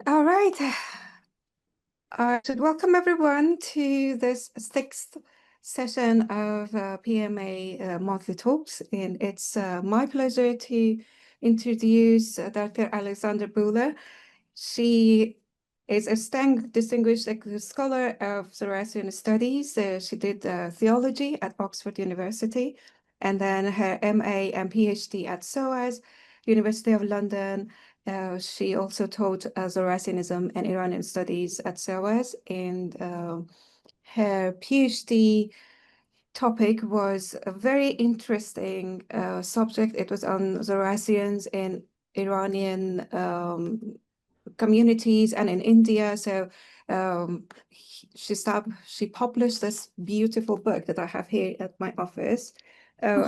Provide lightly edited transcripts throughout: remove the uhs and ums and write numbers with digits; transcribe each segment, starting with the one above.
All right. I should welcome everyone to this sixth session of PMA Monthly Talks. And it's my pleasure to introduce Dr. Alexandra Buhler. She is a distinguished scholar of Zoroastrian studies. She did theology at Oxford University, and then her MA and PhD at SOAS, University of London. She also taught Zoroastrianism and Iranian studies at SOAS, and her PhD topic was a very interesting subject. It was on Zoroastrians in Iranian communities and in India. So she published this beautiful book that I have here at my office. Oh,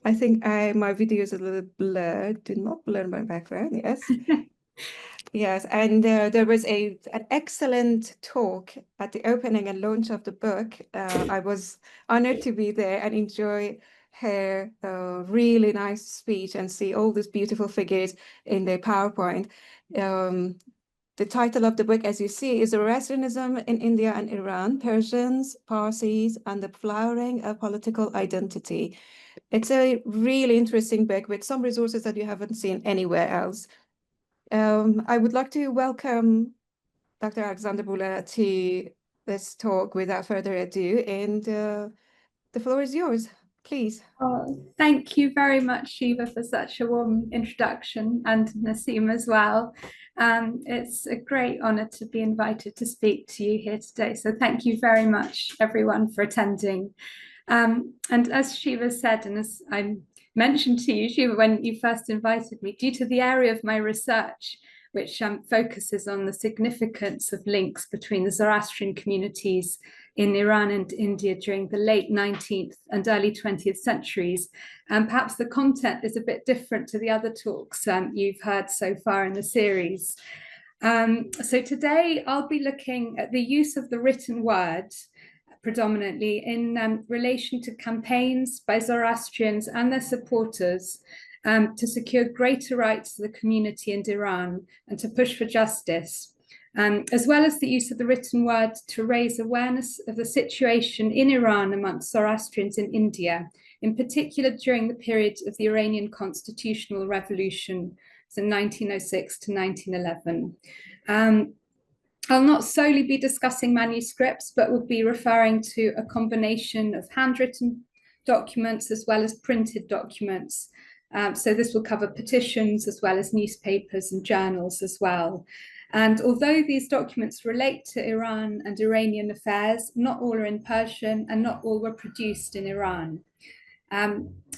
I think my video is a little blurred. Did not blur my background. Yes. Yes, and there was an excellent talk at the opening and launch of the book. I was honored to be there and enjoy her really nice speech and see all these beautiful figures in the PowerPoint. The title of the book, as you see, is Zoroastrianism in India and Iran, Persians, Parsis, and the Flowering of Political Identity. It's a really interesting book with some resources that you haven't seen anywhere else. I would like to welcome Dr. Alexandra Buhler to this talk without further ado, and the floor is yours, please. Oh, thank you very much, Shiva, for such a warm introduction, and Naseem as well. It's a great honor to be invited to speak to you here today. So thank you very much, everyone, for attending. And as Shiva said, and as I mentioned to you, Shiva, when you first invited me, due to the area of my research, which focuses on the significance of links between the Zoroastrian communities in Iran and India during the late 19th and early 20th centuries. And perhaps the content is a bit different to the other talks you've heard so far in the series. So today I'll be looking at the use of the written word predominantly in relation to campaigns by Zoroastrians and their supporters to secure greater rights to the community in Iran and to push for justice, as well as the use of the written word to raise awareness of the situation in Iran amongst Zoroastrians in India, in particular during the period of the Iranian Constitutional Revolution, so 1906 to 1911. I'll not solely be discussing manuscripts, but will be referring to a combination of handwritten documents as well as printed documents. So this will cover petitions as well as newspapers and journals as well. And although these documents relate to Iran and Iranian affairs, not all are in Persian and not all were produced in Iran.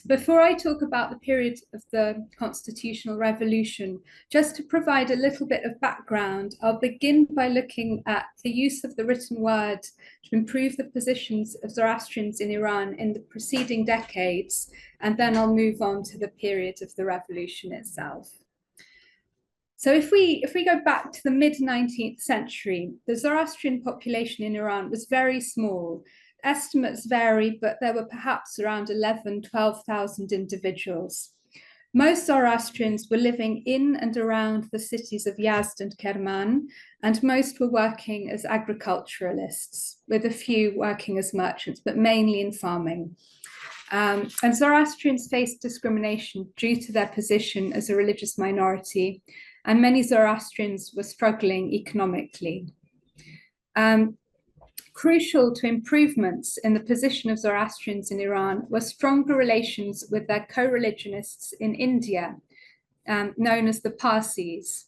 Before I talk about the period of the Constitutional Revolution, just to provide a little bit of background, I'll begin by looking at the use of the written word to improve the positions of Zoroastrians in Iran in the preceding decades, and then I'll move on to the period of the revolution itself. So if we go back to the mid-19th century, the Zoroastrian population in Iran was very small. Estimates vary, but there were perhaps around 12,000 individuals. Most Zoroastrians were living in and around the cities of Yazd and Kerman, and most were working as agriculturalists, with a few working as merchants, but mainly in farming. And Zoroastrians faced discrimination due to their position as a religious minority, and many Zoroastrians were struggling economically. Crucial to improvements in the position of Zoroastrians in Iran were stronger relations with their co-religionists in India, known as the Parsis.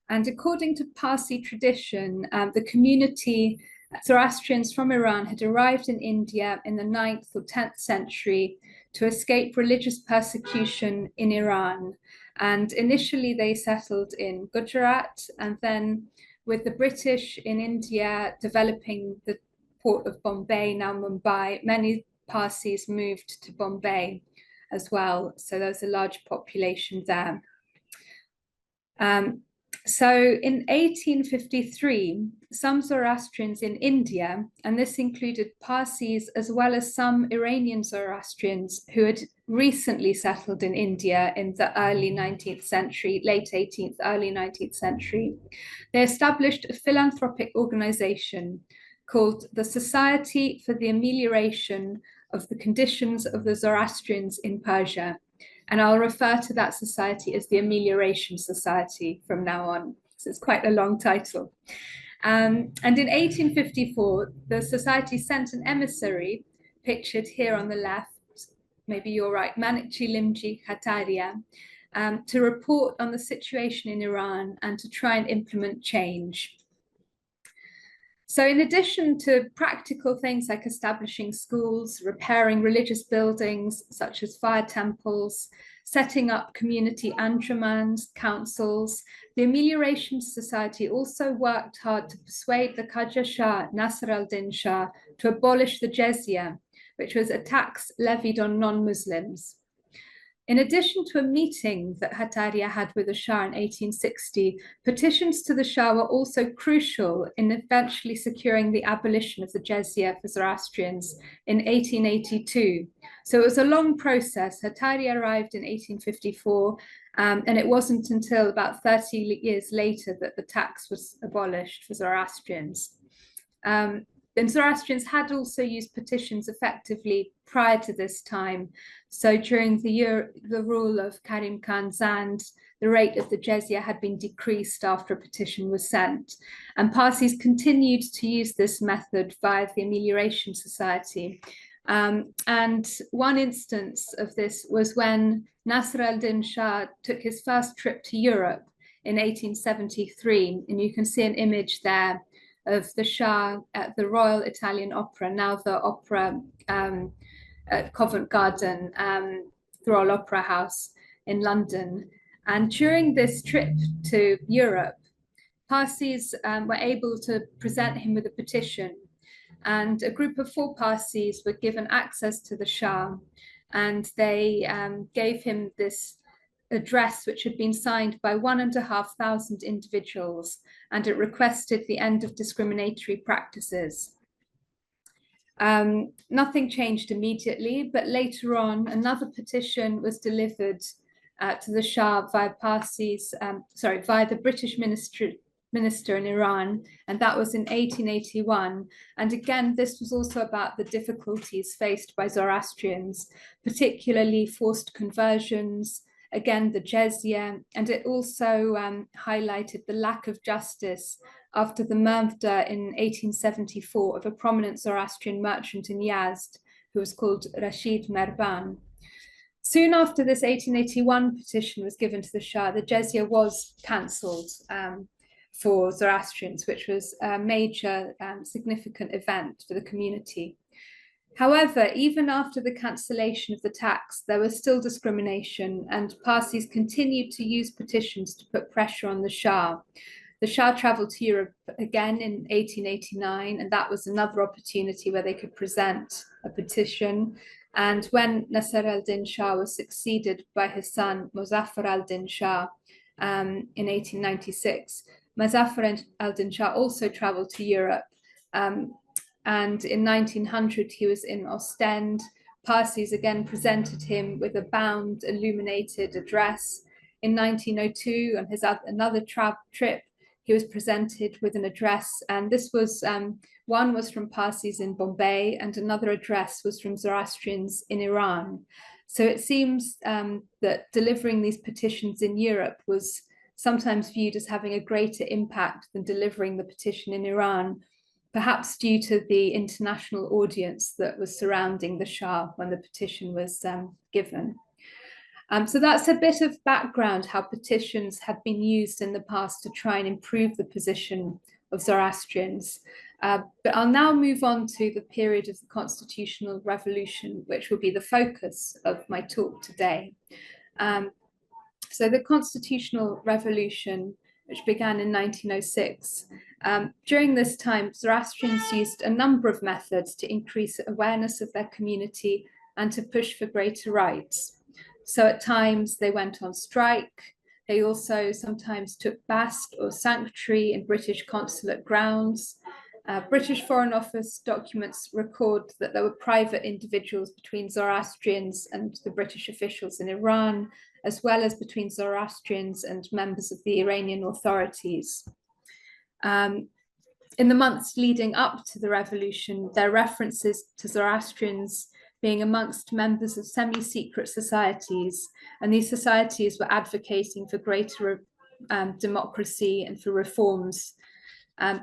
And according to Parsi tradition, the community Zoroastrians from Iran had arrived in India in the 9th or 10th century to escape religious persecution in Iran. And initially they settled in Gujarat, and then with the British in India developing the port of Bombay, now Mumbai, many Parsis moved to Bombay as well. So there's a large population there. So in 1853, some Zoroastrians in India, and this included Parsis as well as some Iranian Zoroastrians who had recently settled in India in the early 19th century, late 18th, early 19th century. They established a philanthropic organization called the Society for the Amelioration of the Conditions of the Zoroastrians in Persia. And I'll refer to that society as the Amelioration Society from now on. So it's quite a long title. And in 1854, the society sent an emissary, pictured here on the left, maybe you're right, Manikchi Limji Kataria, to report on the situation in Iran and to try and implement change. So in addition to practical things like establishing schools, repairing religious buildings such as fire temples, setting up community anjumans, councils, the Amelioration Society also worked hard to persuade the Qajar Shah, Nasr al-Din Shah, to abolish the jizya, which was a tax levied on non-Muslims. In addition to a meeting that Kataria had with the Shah in 1860, petitions to the Shah were also crucial in eventually securing the abolition of the jizya for Zoroastrians in 1882. So it was a long process. Kataria arrived in 1854, and it wasn't until about 30 years later that the tax was abolished for Zoroastrians. And Zoroastrians had also used petitions effectively prior to this time. So during the rule of Karim Khan Zand, the rate of the jizya had been decreased after a petition was sent. And Parsis continued to use this method via the Amelioration Society. And one instance of this was when Nasr al-Din Shah took his first trip to Europe in 1873. And you can see an image there of the Shah at the Royal Italian Opera, now the Opera at Covent Garden, the Royal Opera House in London. And during this trip to Europe, Parsis were able to present him with a petition. And a group of 4 Parsis were given access to the Shah. And they gave him this address, which had been signed by 1,500 individuals, and it requested the end of discriminatory practices. Nothing changed immediately, but later on, another petition was delivered to the Shah via via the British minister in Iran, and that was in 1881. And again, this was also about the difficulties faced by Zoroastrians, particularly forced conversions, again, the jizya, and it also highlighted the lack of justice after the murder in 1874 of a prominent Zoroastrian merchant in Yazd, who was called Rashid Merban. Soon after this 1881 petition was given to the Shah, the jizya was cancelled for Zoroastrians, which was a major significant event for the community. However, even after the cancellation of the tax, there was still discrimination, and Parsis continued to use petitions to put pressure on the Shah. The Shah traveled to Europe again in 1889, and that was another opportunity where they could present a petition. And when Nasr al-Din Shah was succeeded by his son, Muzaffar al-Din Shah, in 1896, Muzaffar al-Din Shah also traveled to Europe. And in 1900, he was in Ostend. Parsis again presented him with a bound, illuminated address. In 1902, on his another trip, he was presented with an address. And this was, one was from Parsis in Bombay, and another address was from Zoroastrians in Iran. So it seems that delivering these petitions in Europe was sometimes viewed as having a greater impact than delivering the petition in Iran, perhaps due to the international audience that was surrounding the Shah when the petition was given. So that's a bit of background, how petitions had been used in the past to try and improve the position of Zoroastrians. But I'll now move on to the period of the Constitutional Revolution, which will be the focus of my talk today. So the Constitutional Revolution, which began in 1906. During this time, Zoroastrians used a number of methods to increase awareness of their community and to push for greater rights. So at times they went on strike. They also sometimes took bast or sanctuary in British consulate grounds. British Foreign Office documents record that there were private individuals between Zoroastrians and the British officials in Iran, as well as between Zoroastrians and members of the Iranian authorities. In the months leading up to the revolution, there are references to Zoroastrians being amongst members of semi-secret societies, and these societies were advocating for greater democracy and for reforms.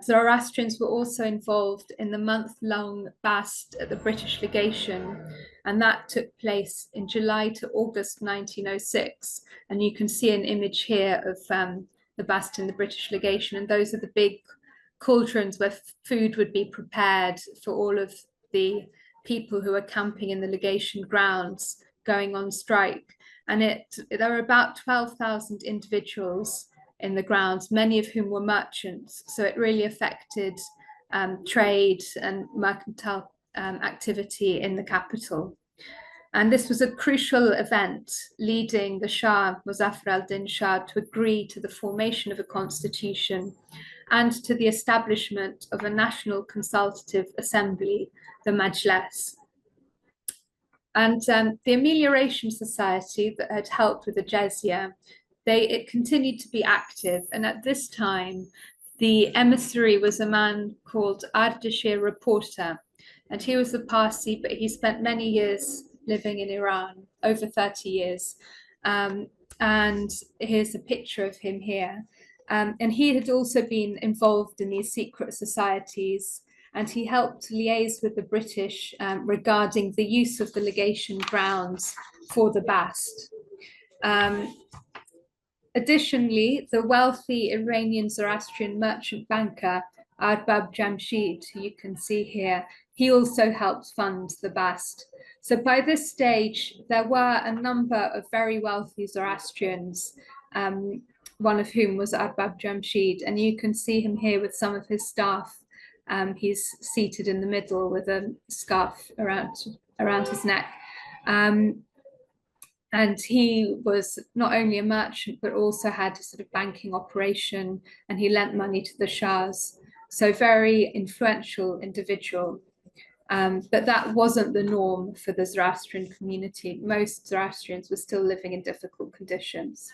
Zoroastrians were also involved in the month-long Bast at the British legation, and that took place in July to August 1906. And you can see an image here of the Bast in the British legation, and those are the big cauldrons where food would be prepared for all of the people who were camping in the legation grounds going on strike. And there were about 12,000 individuals in the grounds, many of whom were merchants. So it really affected trade and mercantile activity in the capital. And this was a crucial event, leading the Shah, Muzaffar al-Din Shah, to agree to the formation of a constitution and to the establishment of a national consultative assembly, the Majlis. And the Amelioration Society that had helped with the jizya, it continued to be active. And at this time, the emissary was a man called Ardashir Reporter, and he was a Parsi, but he spent many years living in Iran, over 30 years. And here's a picture of him here. And he had also been involved in these secret societies, and he helped liaise with the British regarding the use of the legation grounds for the Bast. Additionally, the wealthy Iranian Zoroastrian merchant banker, Arbab Jamshid, who you can see here, he also helped fund the Bast. So by this stage, there were a number of very wealthy Zoroastrians, one of whom was Arbab Jamshid, and you can see him here with some of his staff. He's seated in the middle with a scarf around his neck. And he was not only a merchant, but also had a sort of banking operation, and he lent money to the Shahs. So very influential individual. But that wasn't the norm for the Zoroastrian community. Most Zoroastrians were still living in difficult conditions.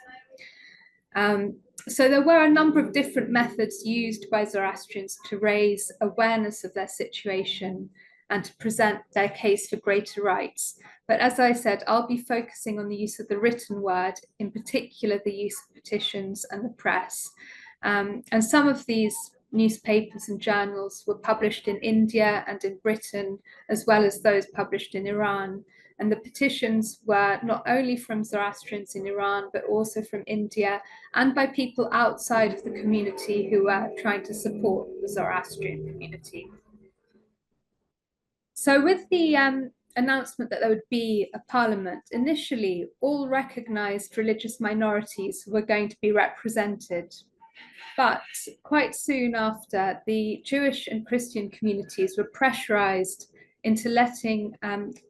So there were a number of different methods used by Zoroastrians to raise awareness of their situation and to present their case for greater rights. But as I said, I'll be focusing on the use of the written word, in particular the use of petitions and the press. And some of these newspapers and journals were published in India and in Britain, as well as those published in Iran. And the petitions were not only from Zoroastrians in Iran, but also from India and by people outside of the community who were trying to support the Zoroastrian community. So with the announcement that there would be a parliament, initially all recognized religious minorities were going to be represented. But quite soon after, the Jewish and Christian communities were pressurized into letting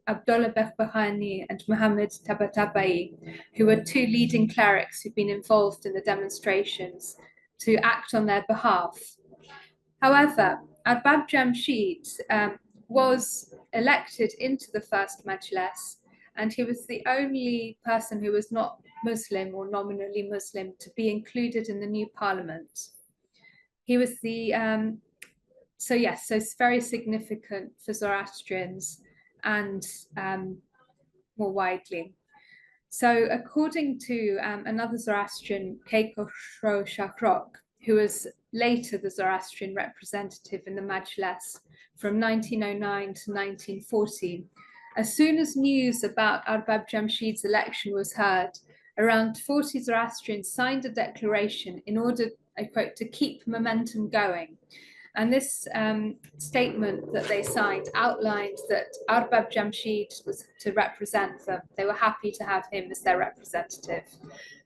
Abdullah Behbahani and Muhammad Tabatabai, who were two leading clerics who'd been involved in the demonstrations, to act on their behalf. However, Arbab Jamshid was elected into the first Majlis, and he was the only person who was not Muslim or nominally Muslim to be included in the new parliament. He was the so yes, so it's very significant for Zoroastrians and more widely. So according to another Zoroastrian, Keiko Shakrok, who was later the Zoroastrian representative in the Majlis from 1909 to 1940, as soon as news about Arbab Jamshid's election was heard, around 40 Zoroastrians signed a declaration in order, I quote, to keep momentum going. And this statement that they signed outlined that Arbab Jamshid was to represent them. They were happy to have him as their representative.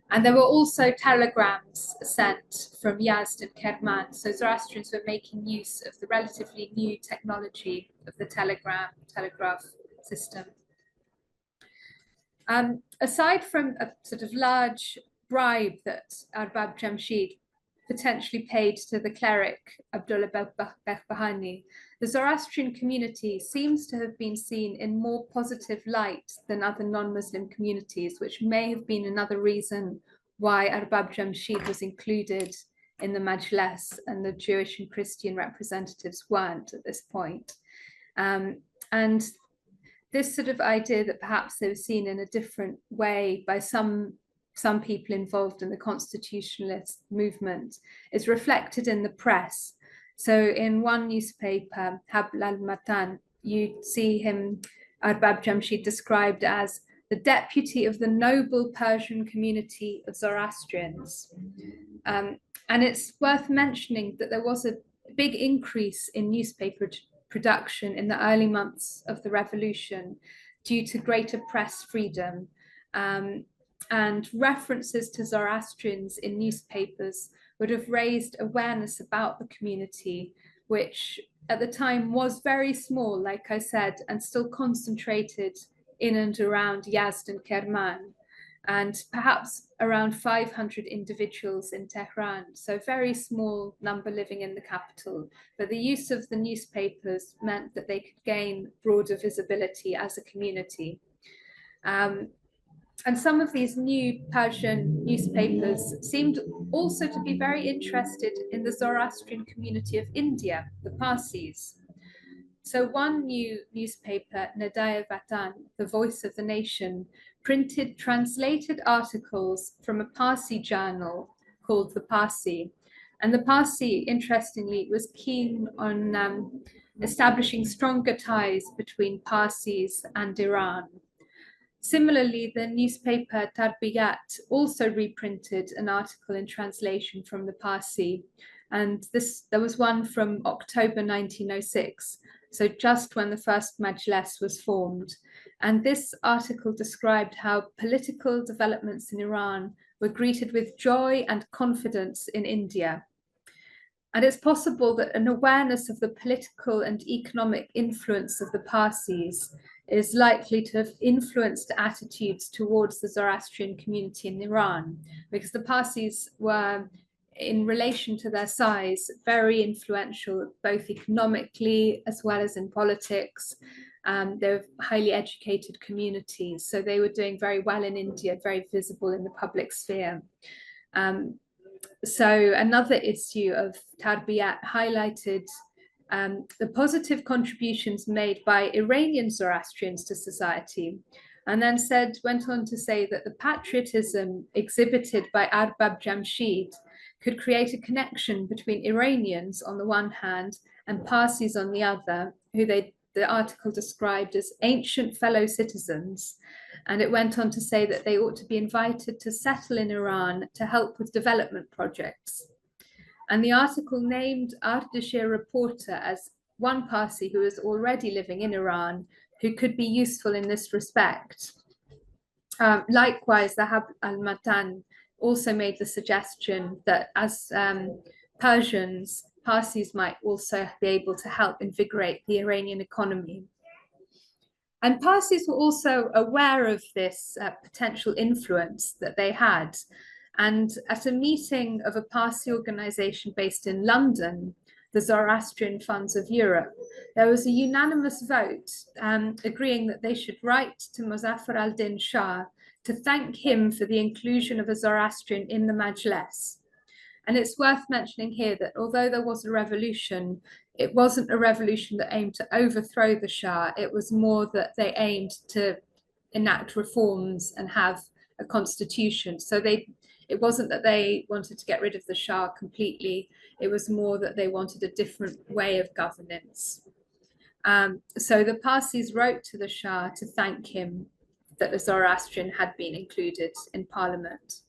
And there were also telegrams sent from Yazd and Kerman. So Zoroastrians were making use of the relatively new technology of the telegraph system. Aside from a sort of large bribe that Arbab Jamshid potentially paid to the cleric Abdullah Bahbahani, the Zoroastrian community seems to have been seen in more positive light than other non-Muslim communities, which may have been another reason why Arbab Jamshid was included in the Majlis and the Jewish and Christian representatives weren't at this point. And this sort of idea that perhaps they were seen in a different way by some people involved in the constitutionalist movement is reflected in the press. So in one newspaper, Habl al-Matan, you see him, Arbab Jamshid, described as the deputy of the noble Persian community of Zoroastrians. And it's worth mentioning that there was a big increase in newspaper production in the early months of the revolution due to greater press freedom. And references to Zoroastrians in newspapers would have raised awareness about the community, which at the time was very small, like I said, and still concentrated in and around Yazd and Kerman, and perhaps around 500 individuals in Tehran. So very small number living in the capital. But the use of the newspapers meant that they could gain broader visibility as a community. And some of these new Persian newspapers seemed also to be very interested in the Zoroastrian community of India, the Parsis. So one new newspaper, Nadaya Vatan, the Voice of the Nation, printed translated articles from a Parsi journal called the Parsi. And the Parsi, interestingly, was keen on establishing stronger ties between Parsis and Iran. Similarly, the newspaper Tarbiyat also reprinted an article in translation from the Parsi, and there was one from October 1906, so just when the first Majlis was formed. And this article described how political developments in Iran were greeted with joy and confidence in India. And it's possible that an awareness of the political and economic influence of the Parsis is likely to have influenced attitudes towards the Zoroastrian community in Iran, because the Parsis were, in relation to their size, very influential, both economically as well as in politics. They're highly educated communities, so they were doing very well in India, very visible in the public sphere. So another issue of Tarbiyat highlighted the positive contributions made by Iranian Zoroastrians to society, and then went on to say that the patriotism exhibited by Arbab Jamshid could create a connection between Iranians on the one hand and Parsis on the other, who the article described as ancient fellow citizens. And it went on to say that they ought to be invited to settle in Iran to help with development projects. And the article named Ardeshir reporter as one Parsi who was already living in Iran, who could be useful in this respect. Likewise, the Habl al-Matan also made the suggestion that as Persians, Parsis might also be able to help invigorate the Iranian economy. And Parsis were also aware of this potential influence that they had. And at a meeting of a Parsi organization based in London, the Zoroastrian Funds of Europe, there was a unanimous vote agreeing that they should write to Muzaffar al-Din Shah to thank him for the inclusion of a Zoroastrian in the Majlis. And it's worth mentioning here that although there was a revolution, it wasn't a revolution that aimed to overthrow the Shah. It was more that they aimed to enact reforms and have a constitution. So it wasn't that they wanted to get rid of the Shah completely. It was more that they wanted a different way of governance. So the Parsis wrote to the Shah to thank him that the Zoroastrian had been included in parliament.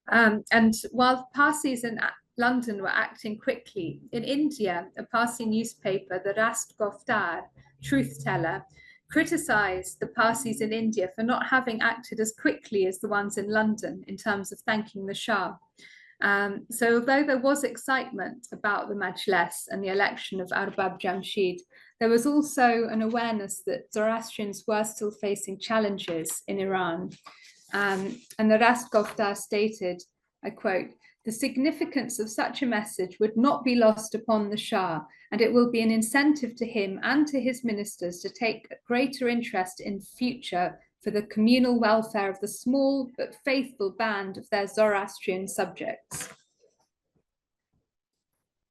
And while Parsis in London were acting quickly, in India, a Parsi newspaper, the Rast Goftar, Truth Teller, criticized the Parsis in India for not having acted as quickly as the ones in London in terms of thanking the Shah. So although there was excitement about the Majlis and the election of Arbab Jamshid, there was also an awareness that Zoroastrians were still facing challenges in Iran. And the Rast Goftar stated, I quote, The significance of such a message would not be lost upon the Shah, and it will be an incentive to him and to his ministers to take greater interest in future for the communal welfare of the small but faithful band of their Zoroastrian subjects.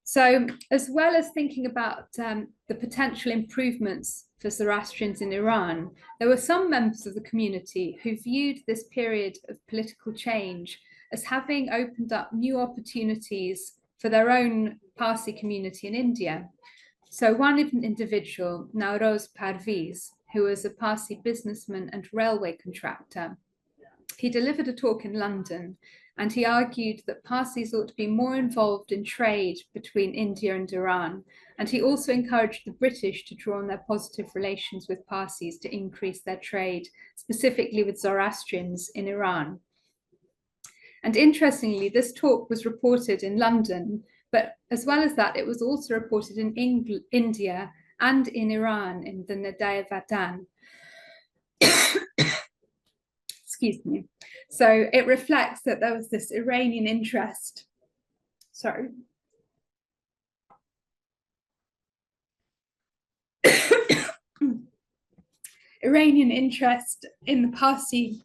So, as well as thinking about the potential improvements for Zoroastrians in Iran, there were some members of the community who viewed this period of political change as having opened up new opportunities for their own Parsi community in India. So one individual, Nauroz Parviz, who was a Parsi businessman and railway contractor, he delivered a talk in London, and he argued that Parsis ought to be more involved in trade between India and Iran. And he also encouraged the British to draw on their positive relations with Parsis to increase their trade, specifically with Zoroastrians in Iran. And interestingly, this talk was reported in London, but as well as that, it was also reported in India and in Iran in the Nadaya Vatan. Excuse me. So it reflects that there was this Iranian interest. Sorry. Iranian interest in the Parsi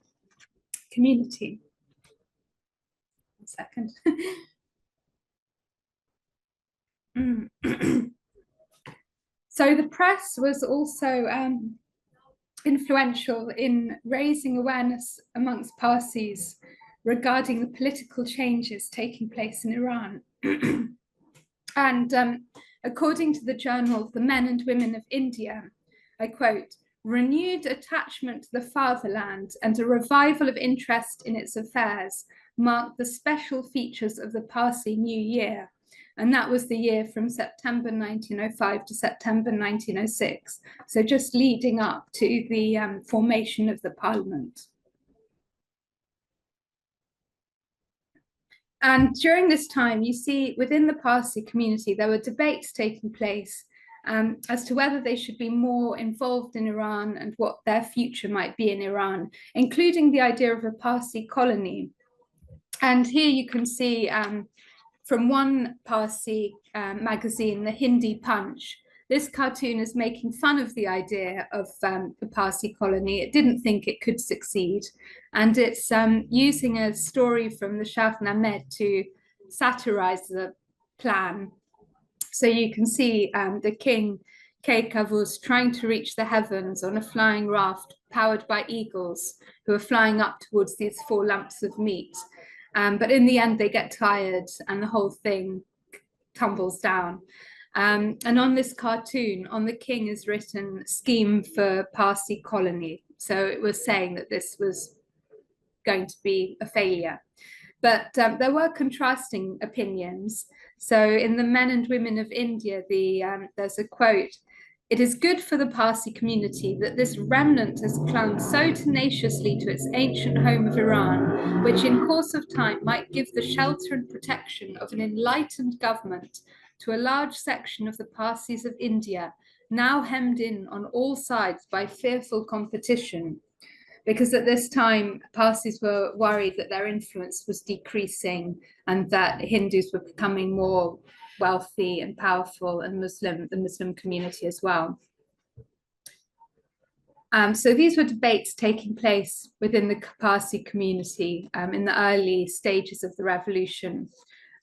community. 1 second. So the press was also influential in raising awareness amongst Parsis regarding the political changes taking place in Iran. And according to the journal The Men and Women of India, I quote, "Renewed attachment to the fatherland and a revival of interest in its affairs marked the special features of the Parsi New Year." And that was the year from September 1905 to September 1906. So just leading up to the formation of the parliament. And during this time, you see within the Parsi community, there were debates taking place as to whether they should be more involved in Iran and what their future might be in Iran, including the idea of a Parsi colony. And here you can see from one Parsi magazine, the Hindi Punch, this cartoon is making fun of the idea of the Parsi colony. It didn't think it could succeed. And it's using a story from the Shahnameh to satirize the plan. So you can see the king, Kaykaus, trying to reach the heavens on a flying raft powered by eagles who are flying up towards these 4 lumps of meat. But in the end, they get tired and the whole thing tumbles down. And on this cartoon, on the king is written scheme for Parsi colony. So it was saying that this was going to be a failure. But there were contrasting opinions. So in the Men and Women of India, there's a quote, "It is good for the Parsi community that this remnant has clung so tenaciously to its ancient home of Iran, which in course of time might give the shelter and protection of an enlightened government to a large section of the Parsis of India, now hemmed in on all sides by fearful competition." Because at this time, Parsis were worried that their influence was decreasing and that Hindus were becoming more wealthy and powerful, and the Muslim community as well. So these were debates taking place within the Parsi community in the early stages of the revolution.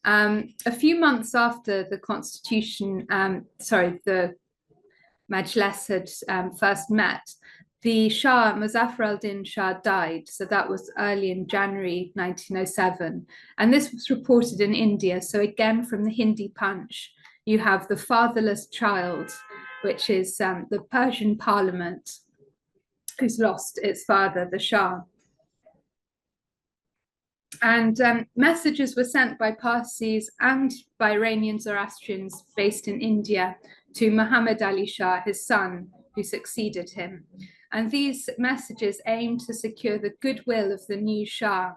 A few months after the constitution, the Majlis had first met, the Shah, Muzaffar al-Din Shah, died. So that was early in January 1907. And this was reported in India. So again, from the Hindi Punch, you have the fatherless child, which is the Persian parliament, who's lost its father, the Shah. And messages were sent by Parsis and by Iranian Zoroastrians based in India to Muhammad Ali Shah, his son, who succeeded him. And these messages aimed to secure the goodwill of the new Shah.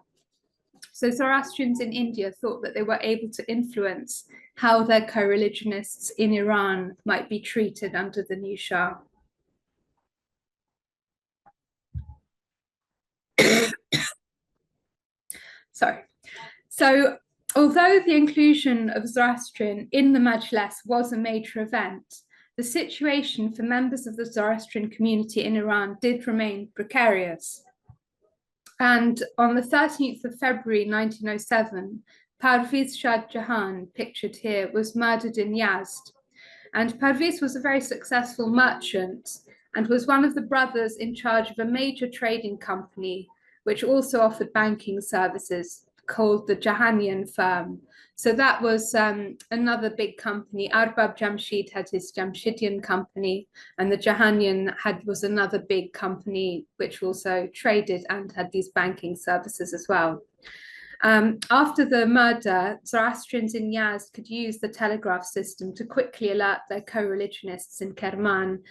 So Zoroastrians in India thought that they were able to influence how their co-religionists in Iran might be treated under the new Shah. Sorry. So Although the inclusion of Zoroastrian in the Majlis was a major event, the situation for members of the Zoroastrian community in Iran did remain precarious. And on the 13th of February 1907, Parviz Shah Jahan, pictured here, was murdered in Yazd. And Parviz was a very successful merchant and was one of the brothers in charge of a major trading company, which also offered banking services, called the Jahanian firm. So that was another big company. Arbab Jamshid had his Jamshidian company, and the Jahanian was another big company which also traded and had these banking services as well. After the murder, Zoroastrians in Yazd could use the telegraph system to quickly alert their co-religionists in Kerman,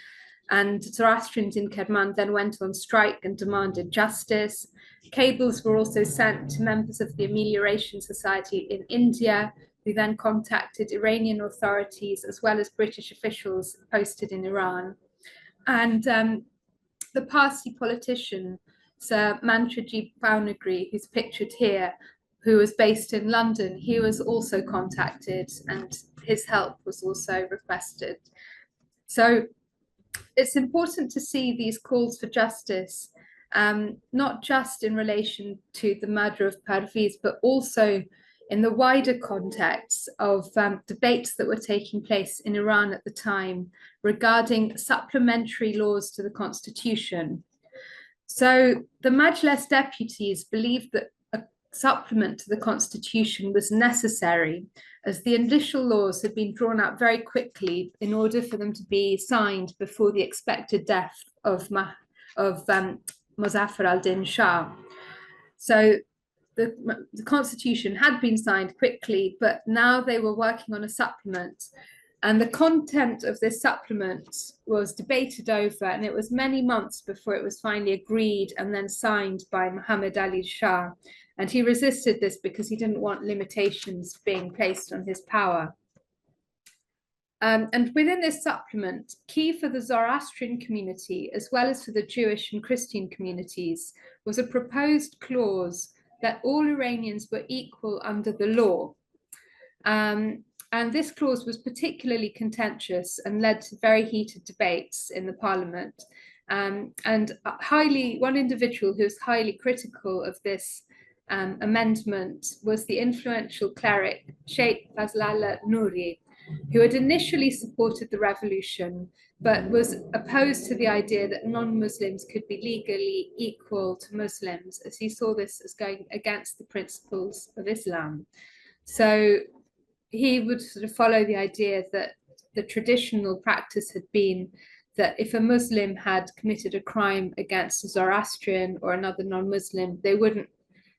and Zoroastrians in Kerman then went on strike and demanded justice. Cables were also sent to members of the Amelioration Society in India, who then contacted Iranian authorities as well as British officials posted in Iran. And the Parsi politician, Sir Mantrajit Baunagri, who's pictured here, who was based in London, he was also contacted and his help was also requested. So it's important to see these calls for justice, not just in relation to the murder of Parviz, but also in the wider context of debates that were taking place in Iran at the time regarding supplementary laws to the constitution. So the Majlis deputies believed that a supplement to the constitution was necessary, as the initial laws had been drawn up very quickly in order for them to be signed before the expected death of Mozaffar al-Din Shah. So the constitution had been signed quickly, but now they were working on a supplement. And the content of this supplement was debated over, and it was many months before it was finally agreed and then signed by Muhammad Ali Shah. And he resisted this because he didn't want limitations being placed on his power. And within this supplement, key for the Zoroastrian community, as well as for the Jewish and Christian communities, was a proposed clause that all Iranians were equal under the law. And this clause was particularly contentious and led to very heated debates in the parliament. And one individual who was highly critical of this amendment was the influential cleric Sheikh Fazlallah Nouri, who had initially supported the revolution, but was opposed to the idea that non-Muslims could be legally equal to Muslims, as he saw this as going against the principles of Islam. So he would sort of follow the idea that the traditional practice had been that if a Muslim had committed a crime against a Zoroastrian or another non-Muslim, they wouldn't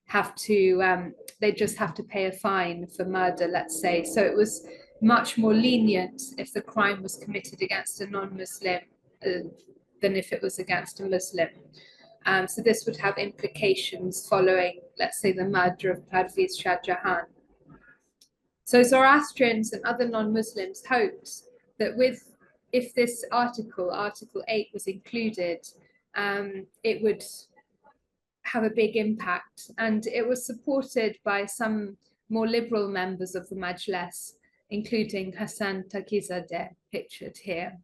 have to, they just have to pay a fine for murder, let's say. So it was much more lenient if the crime was committed against a non-Muslim than if it was against a Muslim. So this would have implications following, let's say, the murder of Parviz Shah Jahan. So Zoroastrians and other non-Muslims hoped that if this Article 8 was included, it would have a big impact. And it was supported by some more liberal members of the Majlis, including Hassan Taqizadeh, pictured here.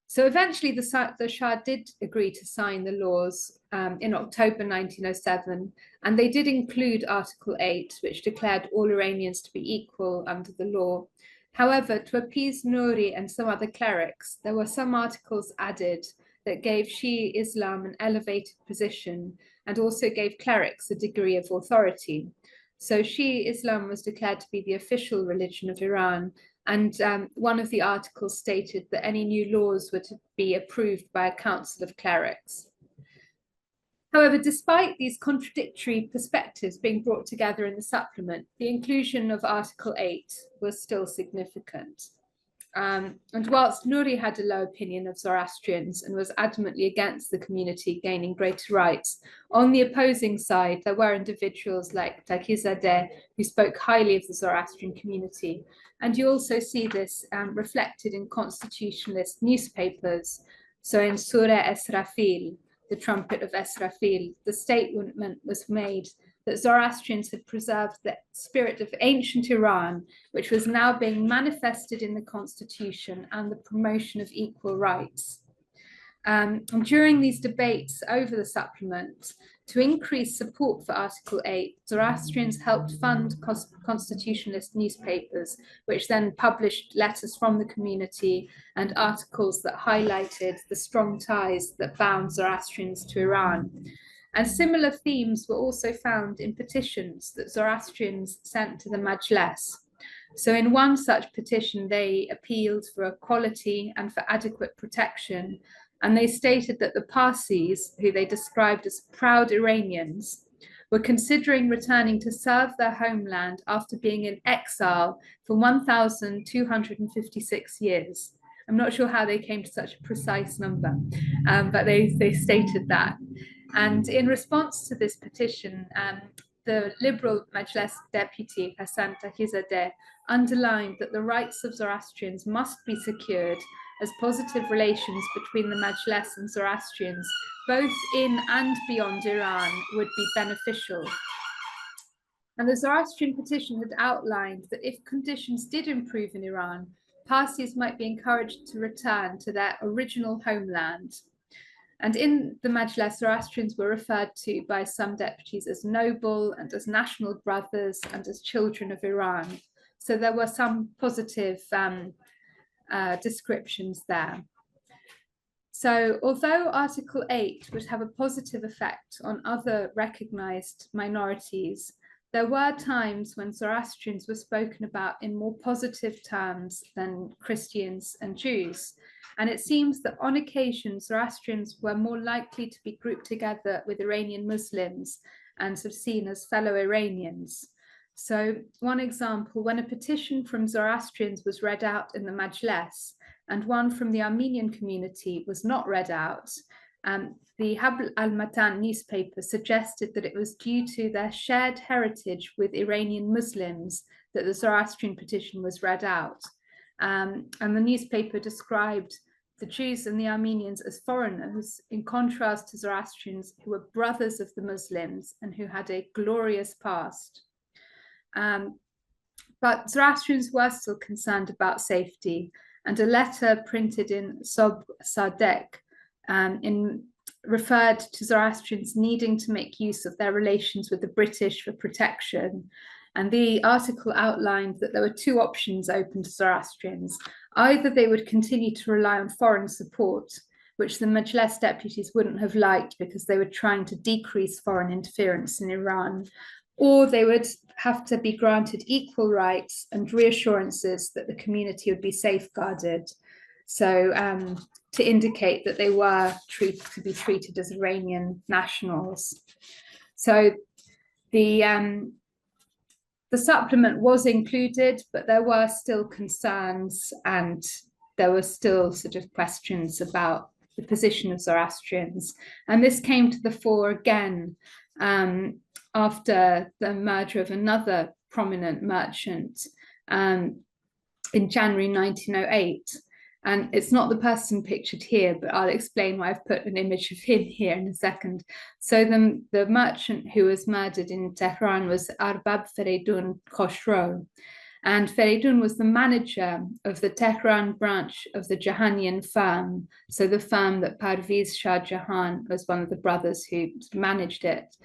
So eventually the Shah did agree to sign the laws in October 1907, and they did include Article 8, which declared all Iranians to be equal under the law. However, to appease Nouri and some other clerics, there were some articles added that gave Shi'i Islam an elevated position and also gave clerics a degree of authority. So Shi'i Islam was declared to be the official religion of Iran, and one of the articles stated that any new laws were to be approved by a council of clerics. However, despite these contradictory perspectives being brought together in the supplement, the inclusion of Article 8 was still significant. And whilst Nouri had a low opinion of Zoroastrians and was adamantly against the community gaining greater rights, on the opposing side, there were individuals like Taqizadeh who spoke highly of the Zoroastrian community. And you also see this reflected in constitutionalist newspapers. So in Surah Esrafil, the trumpet of Esrafil, the statement was made that Zoroastrians had preserved the spirit of ancient Iran, which was now being manifested in the constitution and the promotion of equal rights. And during these debates over the supplement, to increase support for Article 8, Zoroastrians helped fund constitutionalist newspapers, which then published letters from the community and articles that highlighted the strong ties that bound Zoroastrians to Iran. And similar themes were also found in petitions that Zoroastrians sent to the Majlis. So in one such petition, they appealed for equality and for adequate protection. And they stated that the Parsis, who they described as proud Iranians, were considering returning to serve their homeland after being in exile for 1,256 years. I'm not sure how they came to such a precise number, but they stated that. And in response to this petition, the Liberal Majlis deputy, Hassan Tahizadeh, underlined that the rights of Zoroastrians must be secured as positive relations between the Majlis and Zoroastrians, both in and beyond Iran, would be beneficial. And the Zoroastrian petition had outlined that if conditions did improve in Iran, Parsis might be encouraged to return to their original homeland. And in the Majlis, Zoroastrians were referred to by some deputies as noble and as national brothers and as children of Iran. So there were some positive descriptions there. So although Article 8 would have a positive effect on other recognized minorities, there were times when Zoroastrians were spoken about in more positive terms than Christians and Jews. And it seems that on occasion, Zoroastrians were more likely to be grouped together with Iranian Muslims and sort of seen as fellow Iranians. So one example, when a petition from Zoroastrians was read out in the Majlis and one from the Armenian community was not read out, the Habl al-Matan newspaper suggested that it was due to their shared heritage with Iranian Muslims that the Zoroastrian petition was read out. And the newspaper described the Jews and the Armenians as foreigners, in contrast to Zoroastrians who were brothers of the Muslims and who had a glorious past. But Zoroastrians were still concerned about safety, and a letter printed in Sob Sadek referred to Zoroastrians needing to make use of their relations with the British for protection. And the article outlined that there were two options open to Zoroastrians. Either they would continue to rely on foreign support, which the Majlis deputies wouldn't have liked because they were trying to decrease foreign interference in Iran, or they would have to be granted equal rights and reassurances that the community would be safeguarded. So to indicate that they were to be treated as Iranian nationals. So the supplement was included, but there were still concerns and there were still sort of questions about the position of Zoroastrians. And this came to the fore again after the murder of another prominent merchant in January 1908. And it's not the person pictured here, but I'll explain why I've put an image of him here in a second. So the merchant who was murdered in Tehran was Arbab Feridun Khosrow. And Feridun was the manager of the Tehran branch of the Jahanian firm. So the firm that Parviz Shah Jahan was one of the brothers who managed it.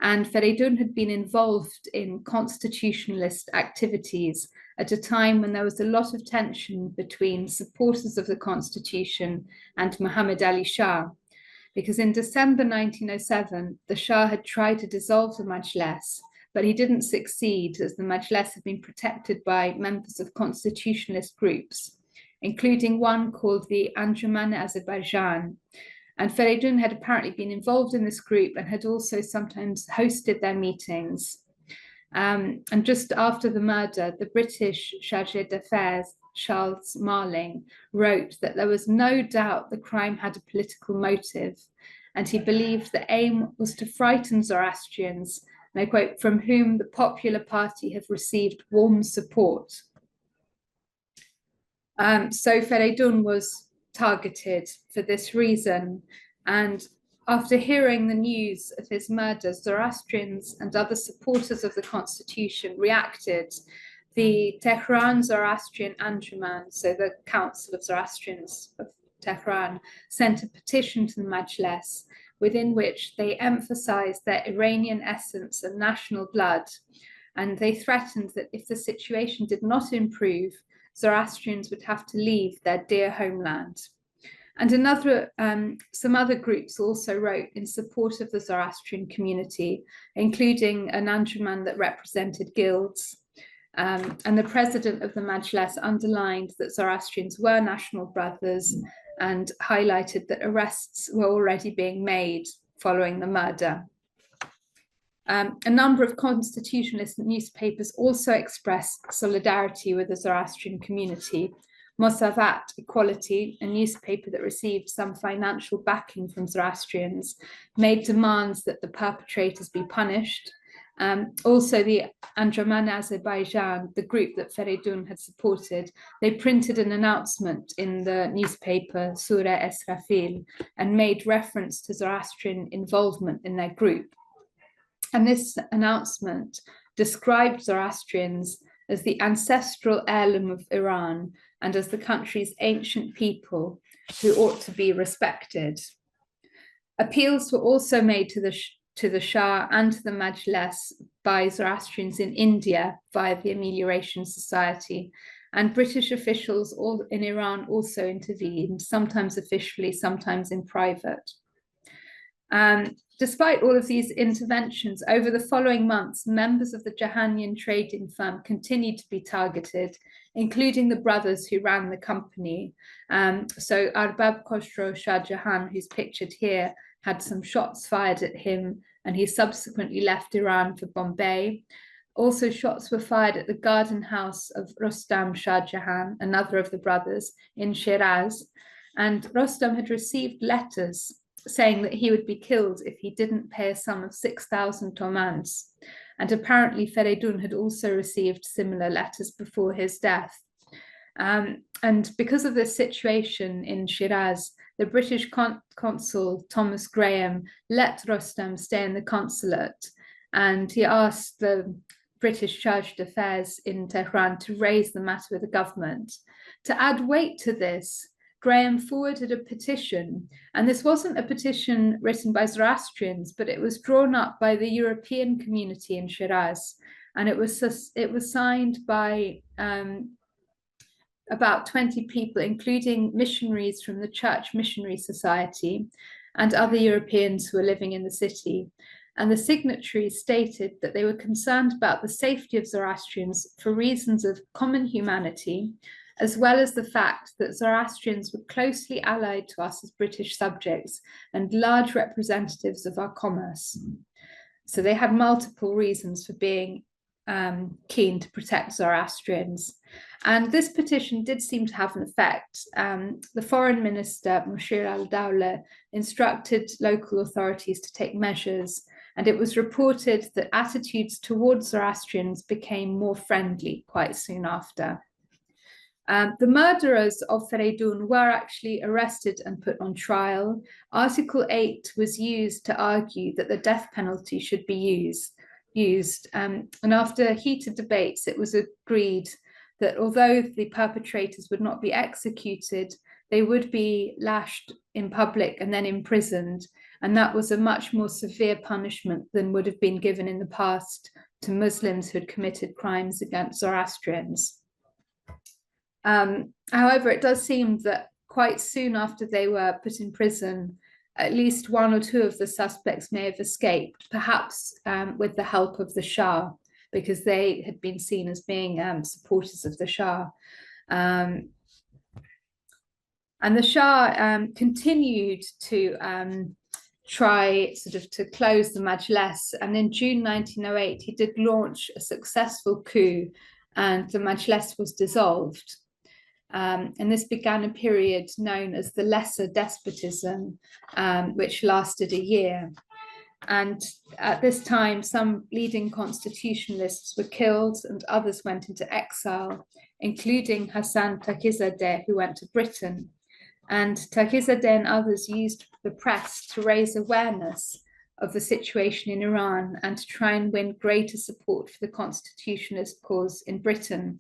And Feridun had been involved in constitutionalist activities at a time when there was a lot of tension between supporters of the constitution and Muhammad Ali Shah. Because in December 1907, the Shah had tried to dissolve the Majlis, but he didn't succeed as the Majlis had been protected by members of constitutionalist groups, including one called the Anjuman Azerbaijan. And Feridun had apparently been involved in this group and had also sometimes hosted their meetings. And just after the murder, the British Chargé d'Affaires, Charles Marling, wrote that there was no doubt the crime had a political motive, and he believed the aim was to frighten Zoroastrians, and I quote, from whom the Popular Party have received warm support. So Feridun was targeted for this reason, and After hearing the news of his murder, Zoroastrians and other supporters of the constitution reacted. The Tehran Zoroastrian Anjuman, so the Council of Zoroastrians of Tehran, sent a petition to the Majlis, within which they emphasized their Iranian essence and national blood, and they threatened that if the situation did not improve, Zoroastrians would have to leave their dear homeland. And some other groups also wrote in support of the Zoroastrian community, including an Anjuman that represented guilds. And the president of the Majlis underlined that Zoroastrians were national brothers and highlighted that arrests were already being made following the murder. A number of constitutionalist newspapers also expressed solidarity with the Zoroastrian community. Mosavat Equality, a newspaper that received some financial backing from Zoroastrians, made demands that the perpetrators be punished. Also, the Anjuman Azerbaijan, the group that Feridun had supported, they printed an announcement in the newspaper Surah Esrafil and made reference to Zoroastrian involvement in their group. And this announcement described Zoroastrians as the ancestral heirloom of Iran and as the country's ancient people who ought to be respected. Appeals were also made to the Shah and to the Majlis by Zoroastrians in India via the Amelioration Society, and British officials in Iran also intervened, sometimes officially, sometimes in private. Despite all of these interventions, over the following months, members of the Jahanian trading firm continued to be targeted, including the brothers who ran the company. So Arbab Khosrow Shah Jahan, who's pictured here, had some shots fired at him, and he subsequently left Iran for Bombay. Also, shots were fired at the garden house of Rostam Shah Jahan, another of the brothers, in Shiraz. And Rostam had received letters saying that he would be killed if he didn't pay a sum of 6,000 tomans. And apparently Feridun had also received similar letters before his death. And because of this situation in Shiraz, the British consul Thomas Graham let Rostam stay in the consulate, and he asked the British charge d'affaires in Tehran to raise the matter with the government. To add weight to this, Graham forwarded a petition, and this wasn't a petition written by Zoroastrians, but it was drawn up by the European community in Shiraz, and it was signed by about 20 people, including missionaries from the Church Missionary Society and other Europeans who were living in the city. And the signatories stated that they were concerned about the safety of Zoroastrians for reasons of common humanity, as well as the fact that Zoroastrians were closely allied to us as British subjects and large representatives of our commerce. So they had multiple reasons for being keen to protect Zoroastrians. And this petition did seem to have an effect. The foreign minister, Moshir al-Dawla, instructed local authorities to take measures, and it was reported that attitudes towards Zoroastrians became more friendly quite soon after. The murderers of Feridun were actually arrested and put on trial. Article 8 was used to argue that the death penalty should be used. And after heated debates, it was agreed that although the perpetrators would not be executed, they would be lashed in public and then imprisoned. And that was a much more severe punishment than would have been given in the past to Muslims who had committed crimes against Zoroastrians. However, it does seem that quite soon after they were put in prison, at least one or two of the suspects may have escaped, perhaps with the help of the Shah, because they had been seen as being supporters of the Shah. And the Shah continued to try to close the Majlis, and in June 1908 he did launch a successful coup, and the Majlis was dissolved. And this began a period known as the Lesser Despotism, which lasted a year. And at this time, some leading constitutionalists were killed and others went into exile, including Hassan Taqizadeh, who went to Britain. And Taqizadeh and others used the press to raise awareness of the situation in Iran and to try and win greater support for the constitutionalist cause in Britain.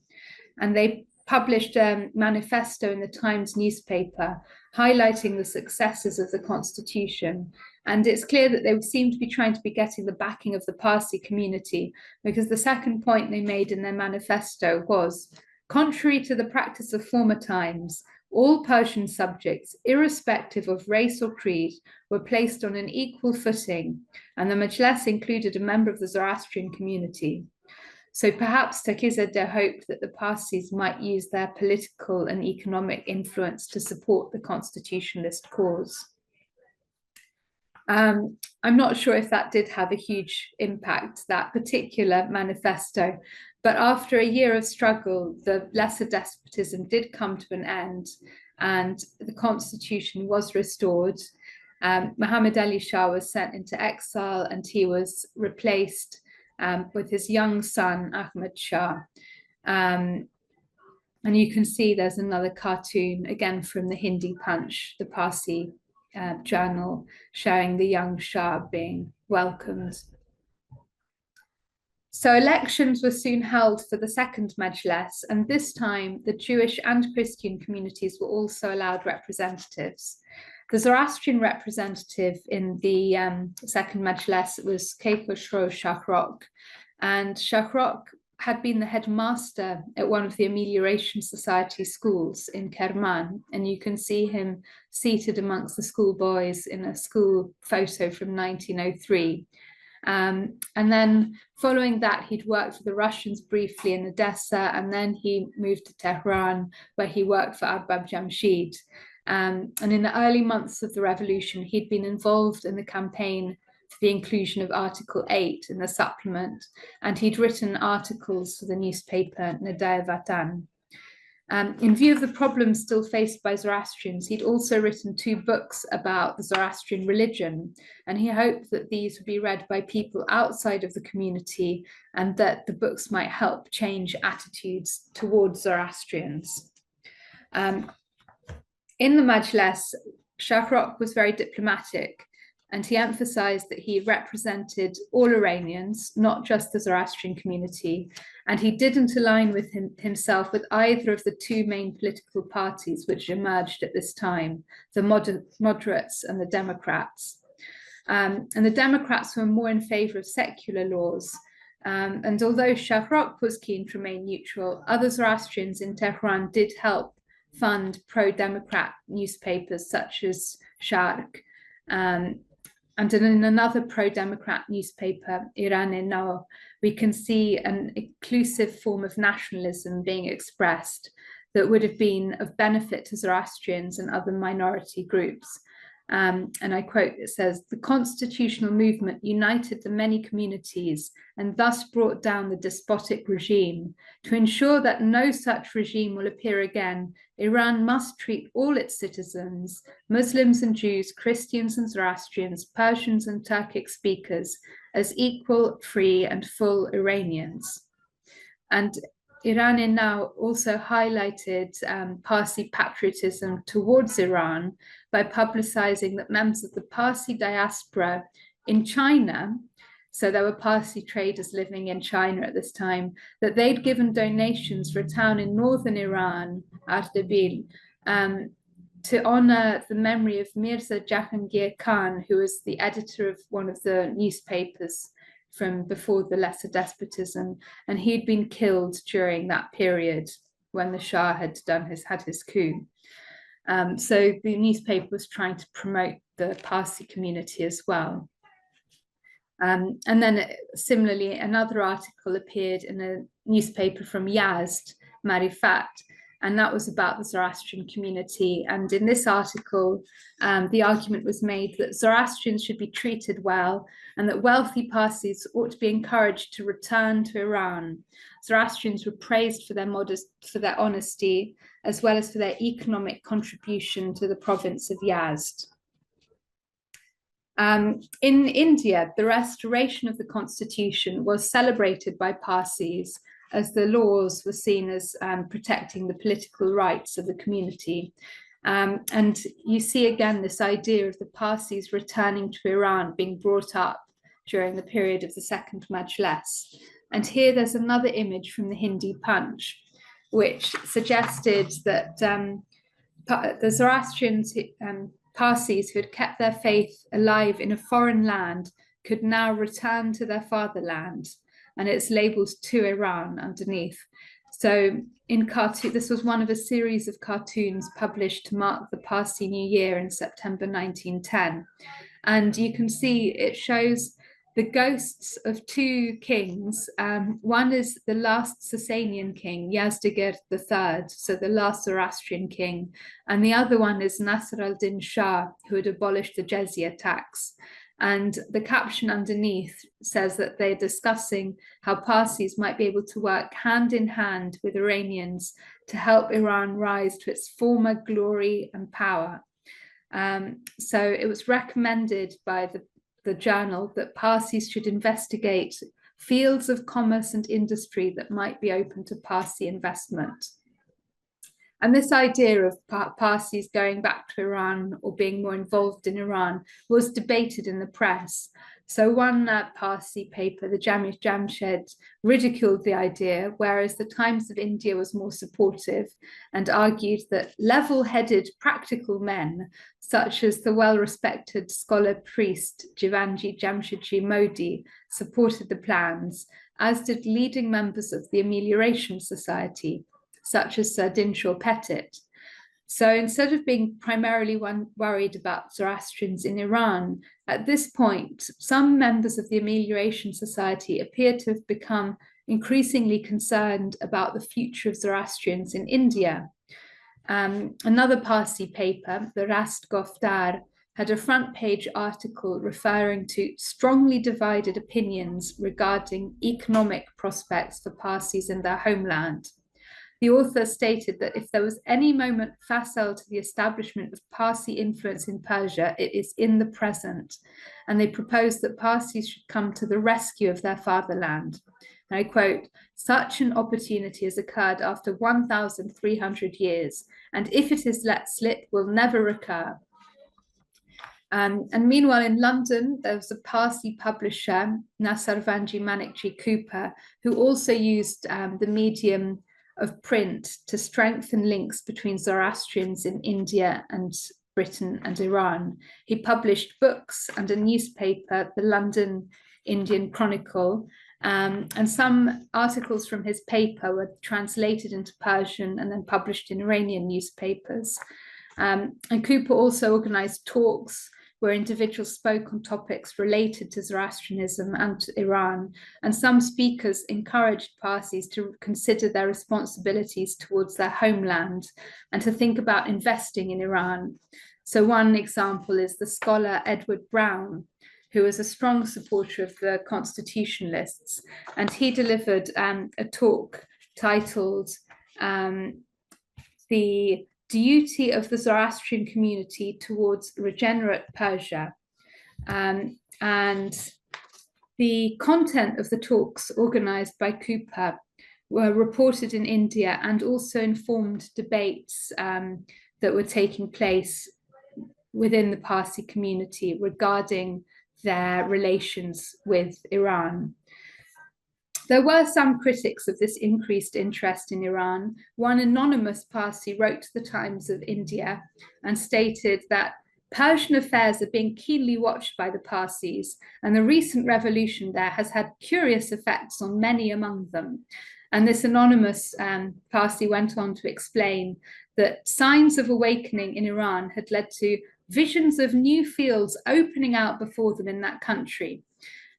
And they published a manifesto in the Times newspaper highlighting the successes of the constitution. And it's clear that they seem to be trying to be getting the backing of the Parsi community, because the second point they made in their manifesto was, contrary to the practice of former times, all Persian subjects, irrespective of race or creed, were placed on an equal footing, and the Majlis included a member of the Zoroastrian community. So perhaps Takizadeh hoped that the Parsis might use their political and economic influence to support the constitutionalist cause. I'm not sure if that did have a huge impact, that particular manifesto, but after a year of struggle, the lesser despotism did come to an end and the constitution was restored. Muhammad Ali Shah was sent into exile and he was replaced with his young son, Ahmad Shah. And you can see there's another cartoon, again from the Hindi Punch, the Parsi journal, showing the young Shah being welcomed. So elections were soon held for the second Majlis, and this time the Jewish and Christian communities were also allowed representatives. The Zoroastrian representative in the second Majlis was Keykokhsro Shahrokh, and Shahrokh had been the headmaster at one of the Amelioration Society schools in Kerman, and you can see him seated amongst the schoolboys in a school photo from 1903. And then following that, he'd worked for the Russians briefly in Odessa, and then he moved to Tehran, where he worked for Arbab Jamshid. And in the early months of the revolution, he'd been involved in the campaign for the inclusion of Article 8 in the supplement, and he'd written articles for the newspaper Nedai Vatan. In view of the problems still faced by Zoroastrians, he'd also written 2 books about the Zoroastrian religion, and he hoped that these would be read by people outside of the community and that the books might help change attitudes towards Zoroastrians. In the Majlis, Shahrokh was very diplomatic, and he emphasized that he represented all Iranians, not just the Zoroastrian community, and he didn't align with himself with either of the 2 main political parties which emerged at this time, the moderates and the Democrats. And the Democrats were more in favor of secular laws. And although Shahrokh was keen to remain neutral, other Zoroastrians in Tehran did help fund pro-democrat newspapers such as Sharq. And in another pro-democrat newspaper, Iranian, we can see an inclusive form of nationalism being expressed that would have been of benefit to Zoroastrians and other minority groups. And I quote, it says, "The constitutional movement united the many communities and thus brought down the despotic regime. To ensure that no such regime will appear again, Iran must treat all its citizens, Muslims and Jews, Christians and Zoroastrians, Persians and Turkic speakers, as equal, free and full Iranians." And Iranian now also highlighted Parsi patriotism towards Iran by publicizing that members of the Parsi diaspora in China, so there were Parsi traders living in China at this time, that they'd given donations for a town in northern Iran, Ardabil, to honor the memory of Mirza Jahangir Khan, who was the editor of one of the newspapers from before the lesser despotism, and he'd been killed during that period when the Shah had had his coup. So the newspaper was trying to promote the Parsi community as well. And then similarly, another article appeared in a newspaper from Yazd, Marifat, and that was about the Zoroastrian community. And in this article, the argument was made that Zoroastrians should be treated well and that wealthy Parsis ought to be encouraged to return to Iran. Zoroastrians were praised for their honesty, as well as for their economic contribution to the province of Yazd. In India, the restoration of the constitution was celebrated by Parsis, as the laws were seen as protecting the political rights of the community. And you see again this idea of the Parsis returning to Iran being brought up during the period of the Second Majlis. And here there's another image from the Hindi Punch, which suggested that the Zoroastrians, Parsis who had kept their faith alive in a foreign land could now return to their fatherland, and it's labeled "To Iran" underneath. So in cartoon, this was one of a series of cartoons published to mark the Parsi New Year in September 1910. And you can see it shows the ghosts of two kings. One is the last Sasanian king, Yazdegerd III, so the last Zoroastrian king, and the other one is Nasr al-Din Shah, who had abolished the jizya tax. And the caption underneath says that they're discussing how Parsis might be able to work hand in hand with Iranians to help Iran rise to its former glory and power. So it was recommended by the journal that Parsis should investigate fields of commerce and industry that might be open to Parsi investment. And this idea of Parsis going back to Iran or being more involved in Iran was debated in the press. So one Parsi paper, the Jami Jamshed, ridiculed the idea, whereas the Times of India was more supportive and argued that level-headed practical men, such as the well-respected scholar priest Jivanji Jamshedji Modi, supported the plans, as did leading members of the Amelioration Society, such as Sir Dinshaw Pettit. So instead of being primarily worried about Zoroastrians in Iran, at this point, some members of the Amelioration Society appear to have become increasingly concerned about the future of Zoroastrians in India. Another Parsi paper, the Rast Goftar, had a front page article referring to strongly divided opinions regarding economic prospects for Parsis in their homeland. The author stated that if there was any moment facile to the establishment of Parsi influence in Persia, it is in the present. And they proposed that Parsis should come to the rescue of their fatherland. And I quote, "Such an opportunity has occurred after 1,300 years, and if it is let slip, will never recur." And meanwhile, in London, there was a Parsi publisher, Nasarvanji Manikji Cooper, who also used the medium of print to strengthen links between Zoroastrians in India and Britain and Iran. He published books and a newspaper, the London Indian Chronicle, and some articles from his paper were translated into Persian and then published in Iranian newspapers. And Cooper also organized talks where individuals spoke on topics related to Zoroastrianism and to Iran, and some speakers encouraged Parsis to consider their responsibilities towards their homeland and to think about investing in Iran. So one example is the scholar Edward Brown, who was a strong supporter of the constitutionalists, and he delivered a talk titled "The Duty of the Zoroastrian Community Towards Regenerate Persia." And the content of the talks organized by Cooper were reported in India and also informed debates that were taking place within the Parsi community regarding their relations with Iran. There were some critics of this increased interest in Iran. One anonymous Parsi wrote to the Times of India and stated that Persian affairs are being keenly watched by the Parsis, and the recent revolution there has had curious effects on many among them. And this anonymous Parsi went on to explain that signs of awakening in Iran had led to visions of new fields opening out before them in that country.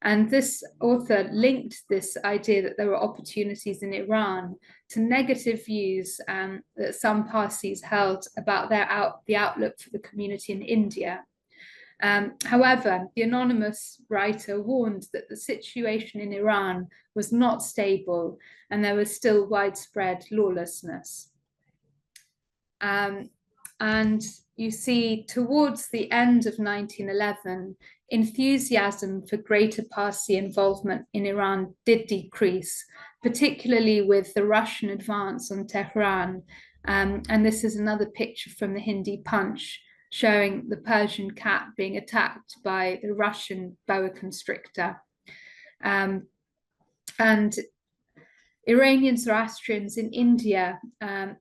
And this author linked this idea that there were opportunities in Iran to negative views that some Parsis held about the outlook for the community in India. However, the anonymous writer warned that the situation in Iran was not stable and there was still widespread lawlessness. And you see, towards the end of 1911, enthusiasm for greater Parsi involvement in Iran did decrease, particularly with the Russian advance on Tehran And this is another picture from the Hindi Punch showing the Persian cat being attacked by the Russian boa constrictor. And Iranian Zoroastrians in India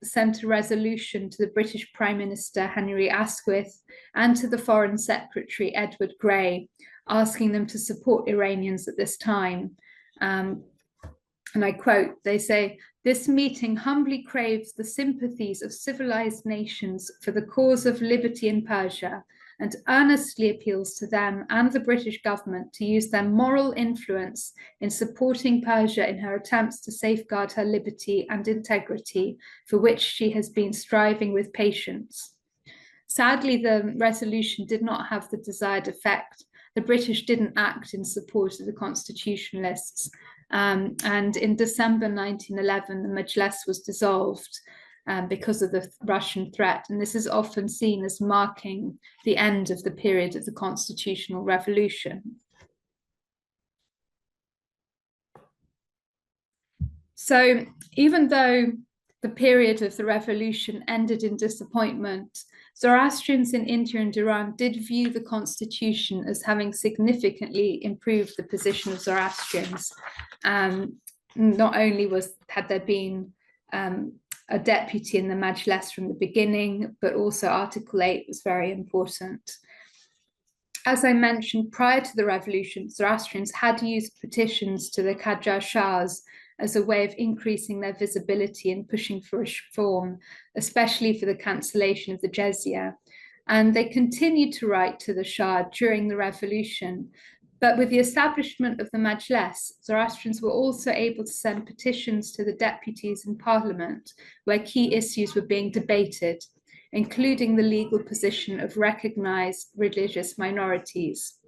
sent a resolution to the British Prime Minister Henry Asquith and to the Foreign Secretary Edward Grey, asking them to support Iranians at this time. And I quote, they say, "This meeting humbly craves the sympathies of civilized nations for the cause of liberty in Persia, and earnestly appeals to them and the British government to use their moral influence in supporting Persia in her attempts to safeguard her liberty and integrity, for which she has been striving with patience." Sadly, the resolution did not have the desired effect. The British didn't act in support of the constitutionalists. And in December 1911, the Majlis was dissolved because of the Russian threat. And this is often seen as marking the end of the period of the Constitutional Revolution. So even though the period of the revolution ended in disappointment, Zoroastrians in India and Iran did view the constitution as having significantly improved the position of Zoroastrians. Not only had there been a deputy in the Majlis from the beginning, but also Article 8 was very important. As I mentioned, prior to the revolution, Zoroastrians had used petitions to the Qajar Shahs as a way of increasing their visibility and pushing for reform, especially for the cancellation of the jizya. And they continued to write to the Shah during the revolution. But with the establishment of the Majlis, Zoroastrians were also able to send petitions to the deputies in parliament, where key issues were being debated, including the legal position of recognized religious minorities.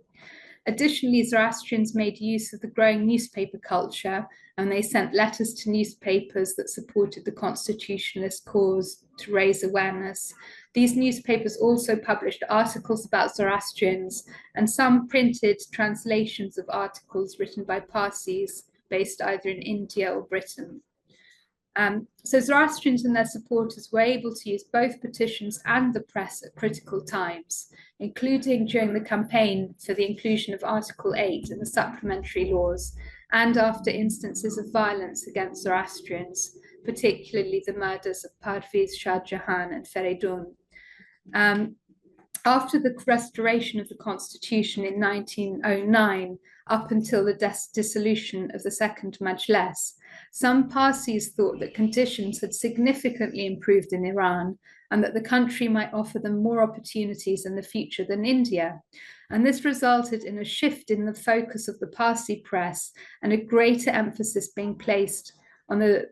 Additionally, Zoroastrians made use of the growing newspaper culture, and they sent letters to newspapers that supported the constitutionalist cause to raise awareness. These newspapers also published articles about Zoroastrians, and some printed translations of articles written by Parsis based either in India or Britain. So Zoroastrians and their supporters were able to use both petitions and the press at critical times, including during the campaign for the inclusion of Article 8 in the supplementary laws, and after instances of violence against Zoroastrians, particularly the murders of Parviz Shah Jahan and Feridun. After the restoration of the constitution in 1909, up until the dissolution of the Second Majlis, some Parsis thought that conditions had significantly improved in Iran and that the country might offer them more opportunities in the future than India. And this resulted in a shift in the focus of the Parsi press and a greater emphasis being placed on the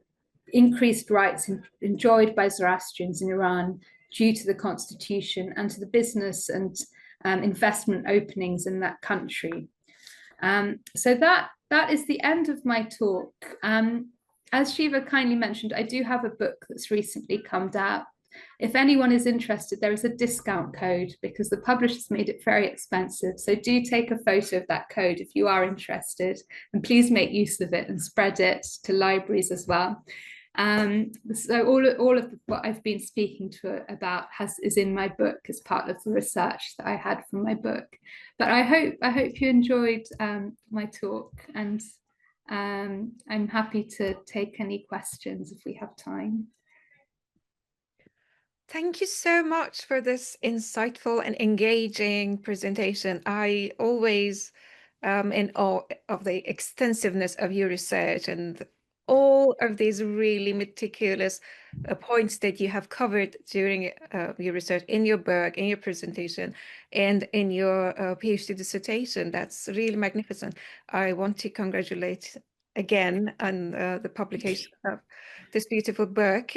increased rights enjoyed by Zoroastrians in Iran due to the constitution and to the business and investment openings in that country. So that is the end of my talk. As Shiva kindly mentioned, I do have a book that's recently come out. If anyone is interested, there is a discount code because the publishers made it very expensive. So do take a photo of that code if you are interested, and please make use of it and spread it to libraries as well. So all of what I've been speaking about is in my book as part of the research that I had from my book. But I hope you enjoyed my talk, and I'm happy to take any questions if we have time. Thank you so much for this insightful and engaging presentation. I always am in awe of the extensiveness of your research and all of these really meticulous points that you have covered during your research in your book, in your presentation, and in your PhD dissertation. That's really magnificent. I want to congratulate again on the publication of this beautiful book.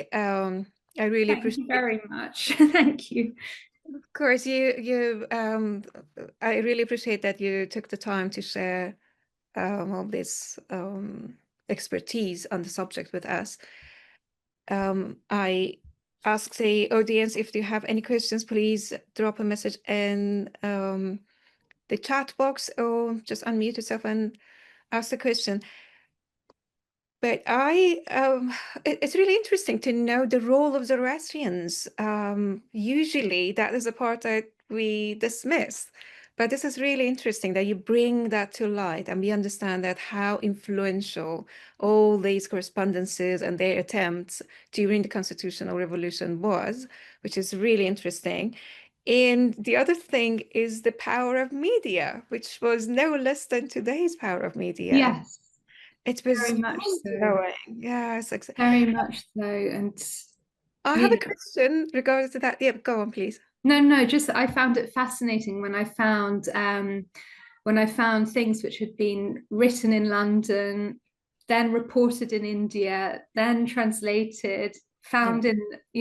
I really appreciate it. Thank you very much. Thank you. Of course, I really appreciate that you took the time to share all this expertise on the subject with us. I ask the audience if you have any questions, please drop a message in the chat box or just unmute yourself and ask the question. But it's really interesting to know the role of Zoroastrians. Usually that is a part that we dismiss, but this is really interesting that you bring that to light and we understand that how influential all these correspondences and their attempts during the Constitutional Revolution was, which is really interesting. And the other thing is the power of media, which was no less than today's power of media. Yes, It was very much so. mind-blowing. Yes, Very much so. And I have a yeah, question regarding to that. Yeah, go on, please. no, just I found it fascinating when I found things which had been written in London, then reported in India, then translated, found in,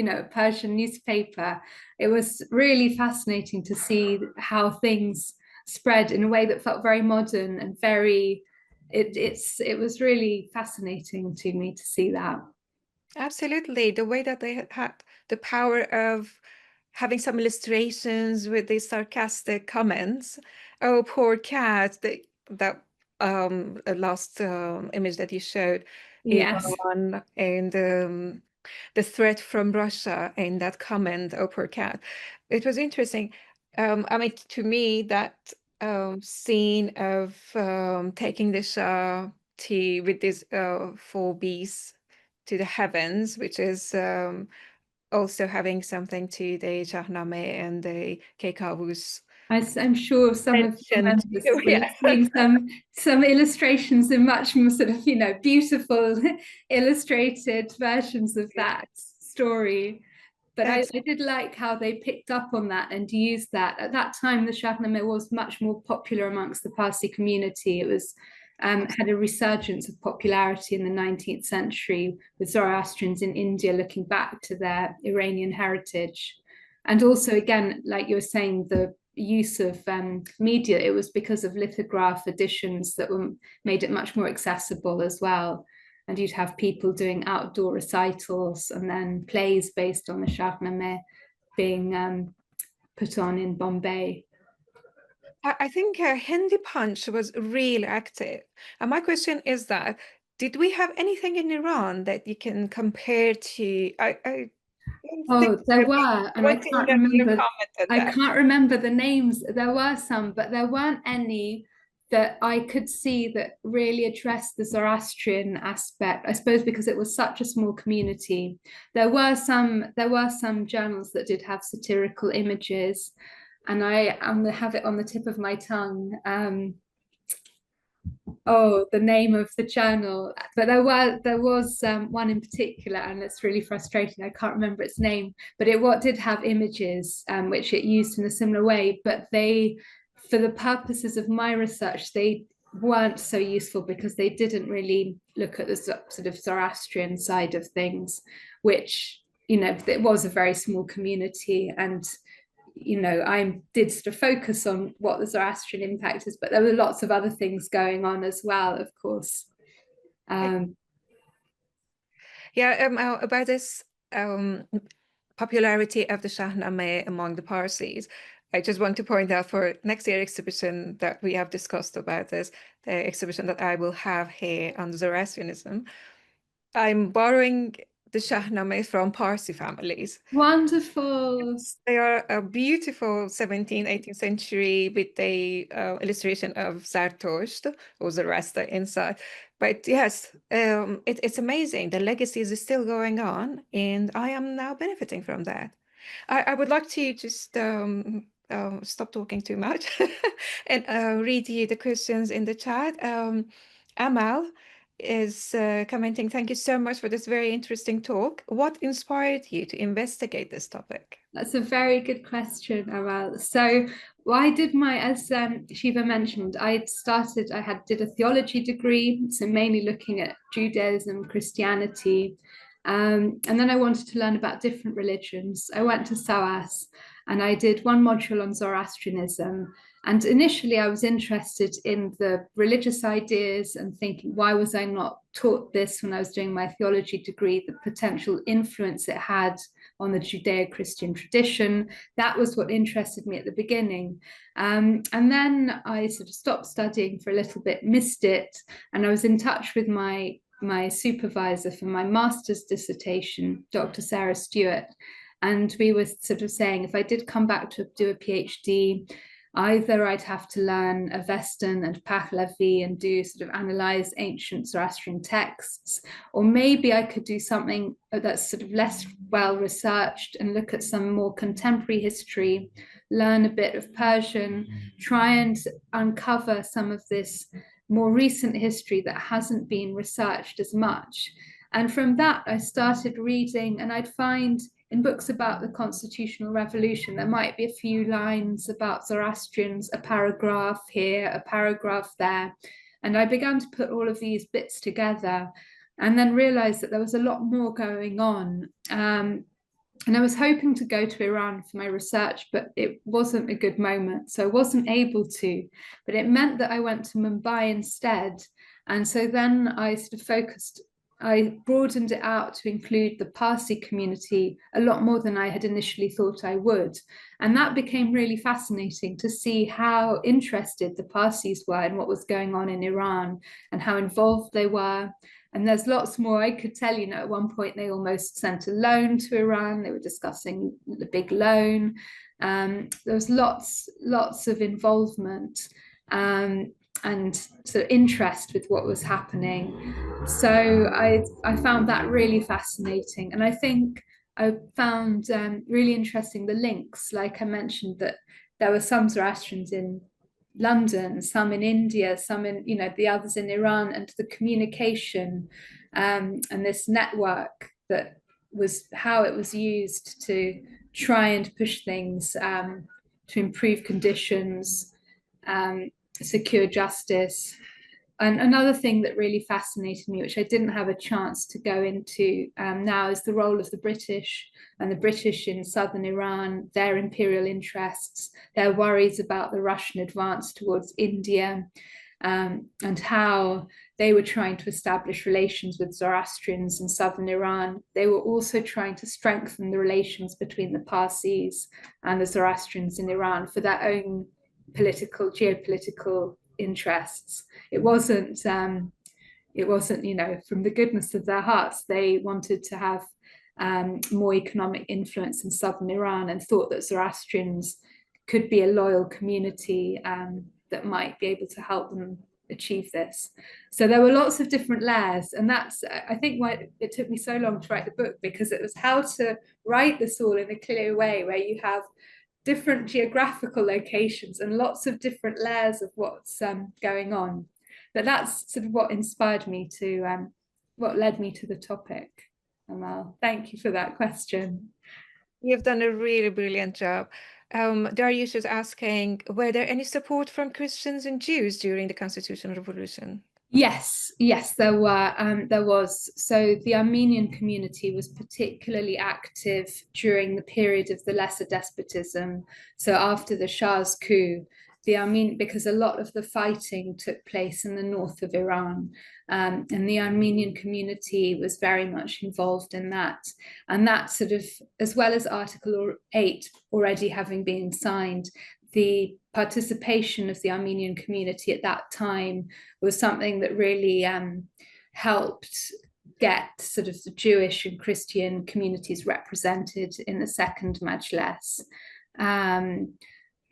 a Persian newspaper. It was really fascinating to see how things spread in a way that felt very modern and very, it was really fascinating to me to see that. Absolutely. The way that they had the power of having some illustrations with these sarcastic comments. Oh, poor cat. That last image that you showed, Yes. Iran, and the threat from Russia and that comment, oh, poor cat. It was interesting. I mean, to me, that scene of taking the Shah to with these four beasts to the heavens, which is also having something to the Shahnameh and the Kekavus I'm sure some of the mentioned. members will Yeah. have seen some illustrations in much more sort of, beautiful illustrated versions of that story. But I did like how they picked up on that and used that. At that time, the Shahnameh was much more popular amongst the Parsi community. It was had a resurgence of popularity in the 19th century with Zoroastrians in India looking back to their Iranian heritage. And also, again, like you were saying, the use of media, it was because of lithograph editions that made it much more accessible as well. And you'd have people doing outdoor recitals and then plays based on the Shahnameh being put on in Bombay. I think Hindi Punch was really active. And my question is that, did we have anything in Iran that you can compare to? I don't think Oh, there I were, and want to know your comment on I that. can't remember the names. There were some, but there weren't any that I could see that really addressed the Zoroastrian aspect. I suppose because it was such a small community. There were some journals that did have satirical images, and I have it on the tip of my tongue. Oh, the name of the journal. But there was one in particular, and it's really frustrating. I can't remember its name, but it did have images which it used in a similar way. But they, for the purposes of my research, they weren't so useful because they didn't really look at the sort of Zoroastrian side of things, which it was a very small community and I did sort of focus on what the Zoroastrian impact is, but there were lots of other things going on as well, of course. Yeah, about this popularity of the Shahnameh among the Parsis, I just want to point out for next year exhibition that we have discussed about this, the exhibition that I will have here on Zoroastrianism. I'm borrowing the Shahnameh from Parsi families. Wonderful. They are a beautiful 17th, 18th century with the illustration of Zarathustra or Zoroaster inside. But yes, it's amazing. The legacy is still going on, and I am now benefiting from that. I would like to just stop talking too much and read you the questions in the chat. Amal is commenting, thank you so much for this very interesting talk. What inspired you to investigate this topic? That's a very good question, Amal. So I did as Shiva mentioned, I did a theology degree, so mainly looking at Judaism, Christianity, and then I wanted to learn about different religions. I went to SOAS and I did one module on Zoroastrianism. And initially I was interested in the religious ideas and thinking, why was I not taught this when I was doing my theology degree, the potential influence it had on the Judeo-Christian tradition. That was what interested me at the beginning. And then I sort of stopped studying for a little bit, missed it, and I was in touch with my my supervisor for my master's dissertation, Dr. Sarah Stewart. And we were sort of saying, if I did come back to do a PhD, either I'd have to learn Avestan and Pahlavi and do sort of analyze ancient Zoroastrian texts, or maybe I could do something that's sort of less well researched and look at some more contemporary history, learn a bit of Persian, try and uncover some of this more recent history that hasn't been researched as much. And from that, I started reading, and I'd find in books about the Constitutional Revolution, there might be a few lines about Zoroastrians, a paragraph here, a paragraph there. And I began to put all of these bits together and then realized that there was a lot more going on. And I was hoping to go to Iran for my research, but it wasn't a good moment. So I wasn't able to, but it meant that I went to Mumbai instead. And so then I sort of I broadened it out to include the Parsi community a lot more than I had initially thought I would. And that became really fascinating to see how interested the Parsis were in what was going on in Iran and how involved they were. And there's lots more I could tell you. At one point, they almost sent a loan to Iran. They were discussing the big loan. There was lots of involvement and sort of interest with what was happening. So I found that really fascinating. And I think I found really interesting the links. Like I mentioned, that there were some Zoroastrians in London, some in India, some in, the others in Iran, and the communication and this network that was how it was used to try and push things to improve conditions, secure justice. And another thing that really fascinated me, which I didn't have a chance to go into now, is the role of the British and the British in southern Iran, their imperial interests, their worries about the Russian advance towards India, and how they were trying to establish relations with Zoroastrians in southern Iran. They were also trying to strengthen the relations between the Parsis and the Zoroastrians in Iran for their own geopolitical interests. It wasn't, from the goodness of their hearts. They wanted to have more economic influence in southern Iran and thought that Zoroastrians could be a loyal community that might be able to help them achieve this. So there were lots of different layers, and that's, I think, why it took me so long to write the book, because it was how to write this all in a clear way where you have different geographical locations and lots of different layers of what's going on. But that's sort of what inspired me to, what led me to the topic. Amal, thank you for that question. You've done a really brilliant job. Darius is asking, were there any support from Christians and Jews during the Constitutional Revolution? Yes, there was. So the Armenian community was particularly active during the period of the Lesser Despotism. So after the Shah's coup, because a lot of the fighting took place in the north of Iran, and the Armenian community was very much involved in that. And that sort of, as well as Article 8 already having been signed, the participation of the Armenian community at that time was something that really helped get sort of the Jewish and Christian communities represented in the second Majlis.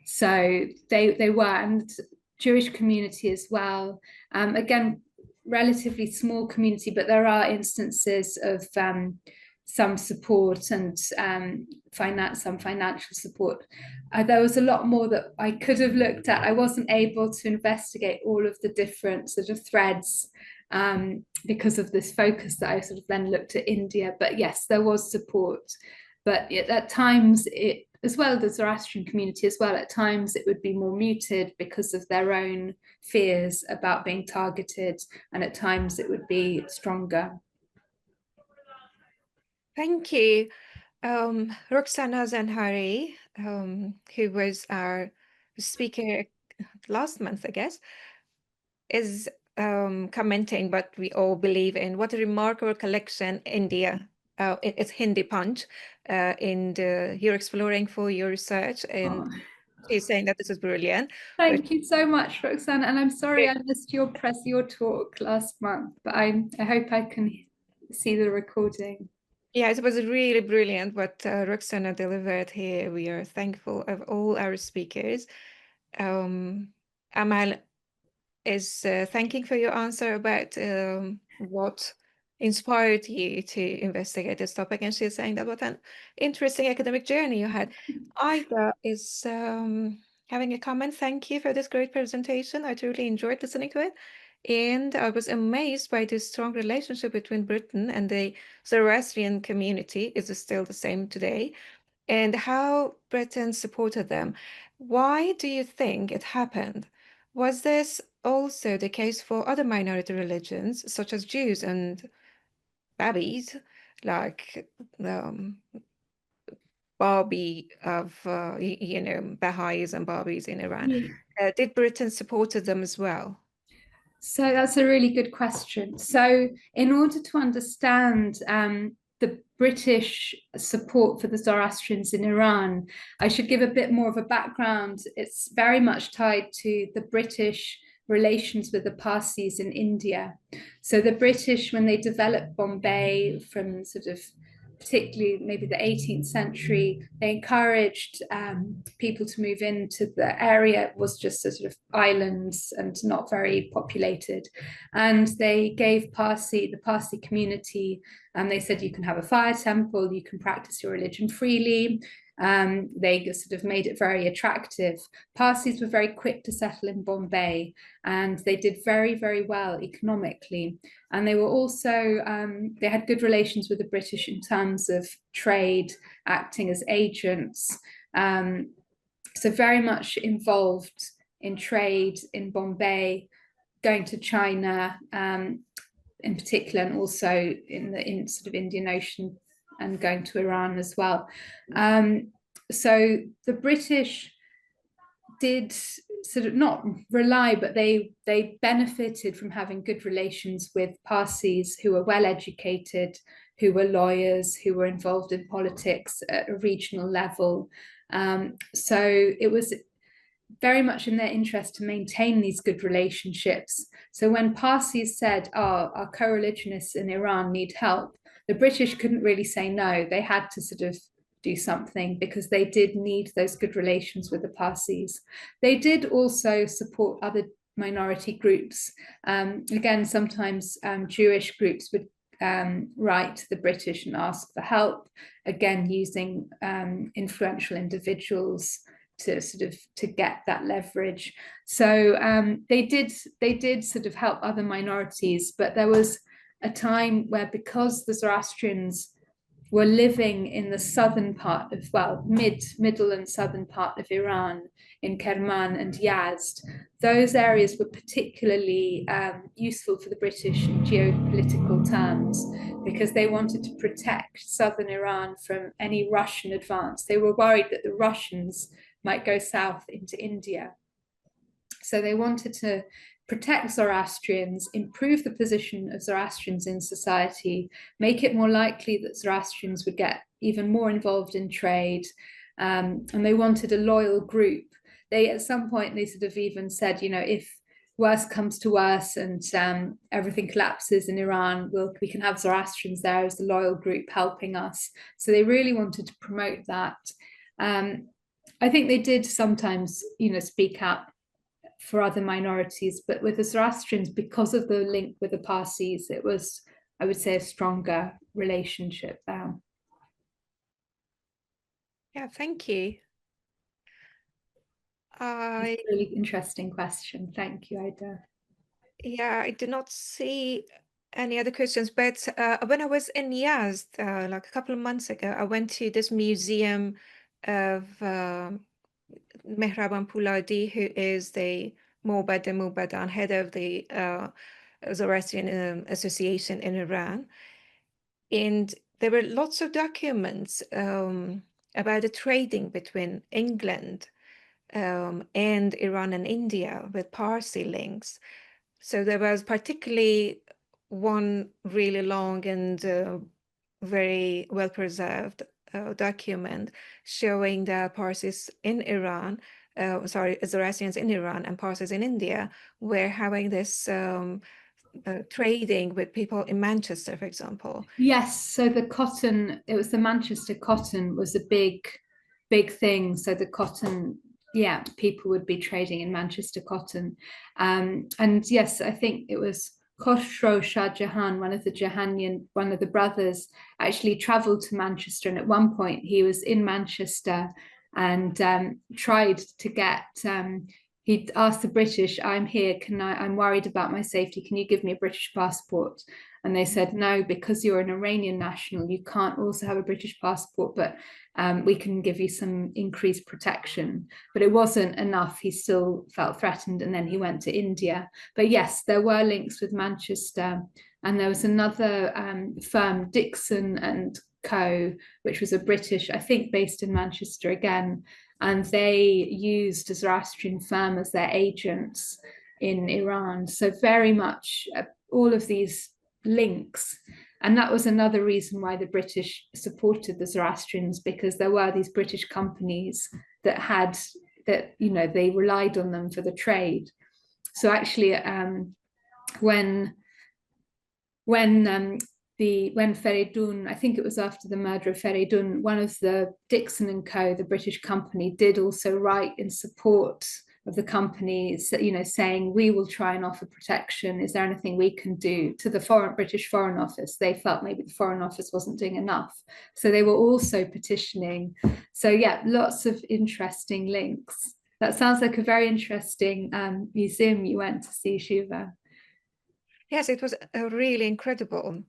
So they were, and Jewish community as well. Again, relatively small community, but there are instances of some support and some financial support. There was a lot more that I could have looked at. I wasn't able to investigate all of the different sort of threads because of this focus that I sort of then looked at India. But yes, there was support. But at times, as well as the Zoroastrian community as well, at times it would be more muted because of their own fears about being targeted, and at times it would be stronger. Thank you. Roxana Zanhari, who was our speaker last month, I guess, is commenting, but we all believe in what a remarkable collection India. It's Hindi Punch, and you're exploring for your research, and She's saying that this is brilliant. Thank you so much, Roxana. And I'm sorry I missed your talk last month, but I hope I can see the recording. Yeah, it was really brilliant what Roxana delivered here. We are thankful of all our speakers. Amal is thanking for your answer about what inspired you to investigate this topic, and she's saying that what an interesting academic journey you had. Ida is having a comment. Thank you for this great presentation. I truly enjoyed listening to it. And I was amazed by the strong relationship between Britain and the Zoroastrian community. Is it still the same today? And how Britain supported them. Why do you think it happened? Was this also the case for other minority religions, such as Jews and Babis, like Babi of, Baha'is and Babis in Iran? Yeah. Did Britain supported them as well? So that's a really good question. So in order to understand the British support for the Zoroastrians in Iran, I should give a bit more of a background. It's very much tied to the British relations with the Parsis in India. So the British, when they developed Bombay from sort of particularly maybe the 18th century, they encouraged people to move into the area. It was just a sort of islands and not very populated. And they gave the Parsi community, and they said you can have a fire temple, you can practice your religion freely. They sort of made it very attractive. Parsis were very quick to settle in Bombay, and they did very, very well economically. And they were also, they had good relations with the British in terms of trade, acting as agents. So very much involved in trade in Bombay, going to China in particular, and also in sort of Indian Ocean, and going to Iran as well. So the British did sort of not rely, but they benefited from having good relations with Parsis who were well educated, who were lawyers, who were involved in politics at a regional level. So it was very much in their interest to maintain these good relationships. So when Parsis said, oh, our co-religionists in Iran need help, the British couldn't really say no. They had to sort of do something because they did need those good relations with the Parsis. They did also support other minority groups. Again, sometimes Jewish groups would write to the British and ask for help, again, using influential individuals to sort of to get that leverage. So they did sort of help other minorities, but there was a time where, because the Zoroastrians were living in the southern part of, well, middle and southern part of Iran, in Kerman and Yazd, those areas were particularly useful for the British in geopolitical terms, because they wanted to protect southern Iran from any Russian advance. They were worried that the Russians might go south into India. So they wanted to protect Zoroastrians, improve the position of Zoroastrians in society, make it more likely that Zoroastrians would get even more involved in trade. And they wanted a loyal group. They, at some point, they sort of even said, you know, if worse comes to worse and everything collapses in Iran, we can have Zoroastrians there as the loyal group helping us. So they really wanted to promote that. I think they did sometimes, you know, speak out for other minorities, but with the Zoroastrians, because of the link with the Parsis, it was, I would say, a stronger relationship there. Yeah, thank you. Really interesting question. Thank you, Ida. Yeah, I did not see any other questions, but when I was in Yazd, like a couple of months ago, I went to this museum of Mehraban Pouladi, who is the Mubadan, head of the Zoroastrian Association in Iran. And there were lots of documents about the trading between England and Iran and India with Parsi links. So there was particularly one really long and very well preserved document showing the Parsis in Iran Zoroastrians in Iran and Parsis in India were having this trading with people in Manchester, for example. Yes, so the cotton, it was the Manchester cotton was a big thing. So the cotton, yeah, people would be trading in Manchester cotton. And yes, I think it was Khosrow Shah Jahan, one of the brothers, actually traveled to Manchester. And at one point he was in Manchester and tried to get, he'd asked the British, I'm here, I'm worried about my safety. Can you give me a British passport? And they said, no, because you're an Iranian national, you can't also have a British passport, but we can give you some increased protection. But it wasn't enough. He still felt threatened. And then he went to India. But yes, there were links with Manchester. And there was another firm, Dixon and Co., which was a British, I think, based in Manchester again. And they used a Zoroastrian firm as their agents in Iran. So very much all of these links. And that was another reason why the British supported the Zoroastrians, because there were these British companies that they relied on them for the trade. So actually, when Feridun, I think it was after the murder of Feridun, one of the Dixon and Co., the British company, did also write in support of the companies, saying, we will try and offer protection. Is there anything we can do to the British Foreign Office? They felt maybe the Foreign Office wasn't doing enough. So they were also petitioning. So yeah, lots of interesting links. That sounds like a very interesting museum you went to see, Shiva. Yes, it was really incredible.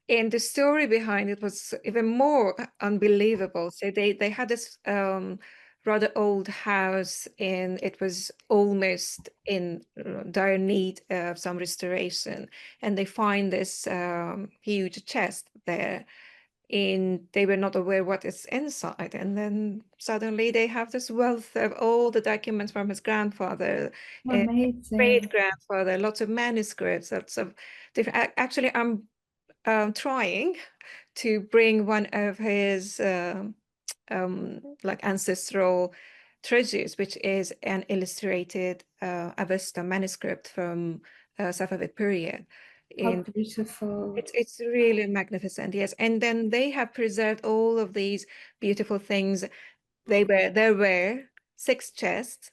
And the story behind it was even more unbelievable. So they had this rather old house, and it was almost in dire need of some restoration. And they find this huge chest there, and they were not aware what is inside. And then suddenly they have this wealth of all the documents from his grandfather, great grandfather, lots of manuscripts, lots of different. Actually, I'm trying to bring one of his like ancestral treasures, which is an illustrated Avesta manuscript from Safavid period. How beautiful. It's really magnificent, yes. And then they have preserved all of these beautiful things. There were 6 chests,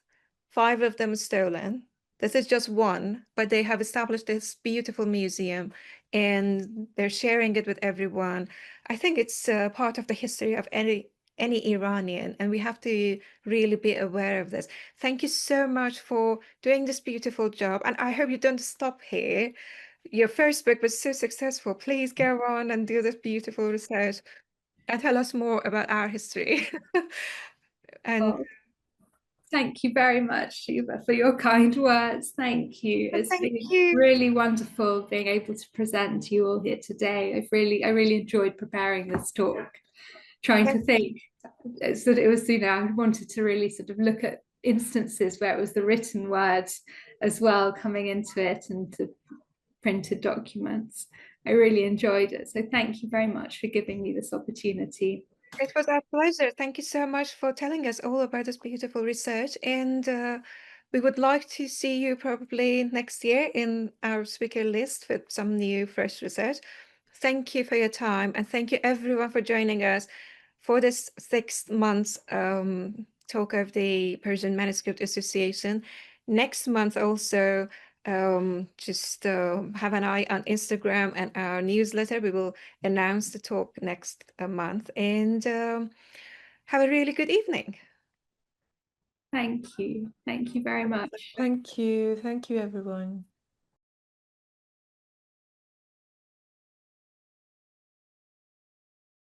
5 of them stolen. This is just one, but they have established this beautiful museum and they're sharing it with everyone. I think it's part of the history of any Iranian, and we have to really be aware of this. Thank you so much for doing this beautiful job, and I hope you don't stop here. Your first book was so successful. Please go on and do this beautiful research and tell us more about our history. And thank you very much, Shiva, for your kind words. Thank you. It's been really wonderful being able to present to you all here today. I really enjoyed preparing this talk, trying to think. So it was, I wanted to really sort of look at instances where it was the written words as well coming into it, and the printed documents. I really enjoyed it. So thank you very much for giving me this opportunity. It was our pleasure. Thank you so much for telling us all about this beautiful research. And we would like to see you probably next year in our speaker list with some new, fresh research. Thank you for your time. And thank you everyone for joining us for this 6 months talk of the Persian Manuscript Association. Next month also, just have an eye on Instagram and our newsletter. We will announce the talk next month, and have a really good evening. Thank you very much. Thank you everyone.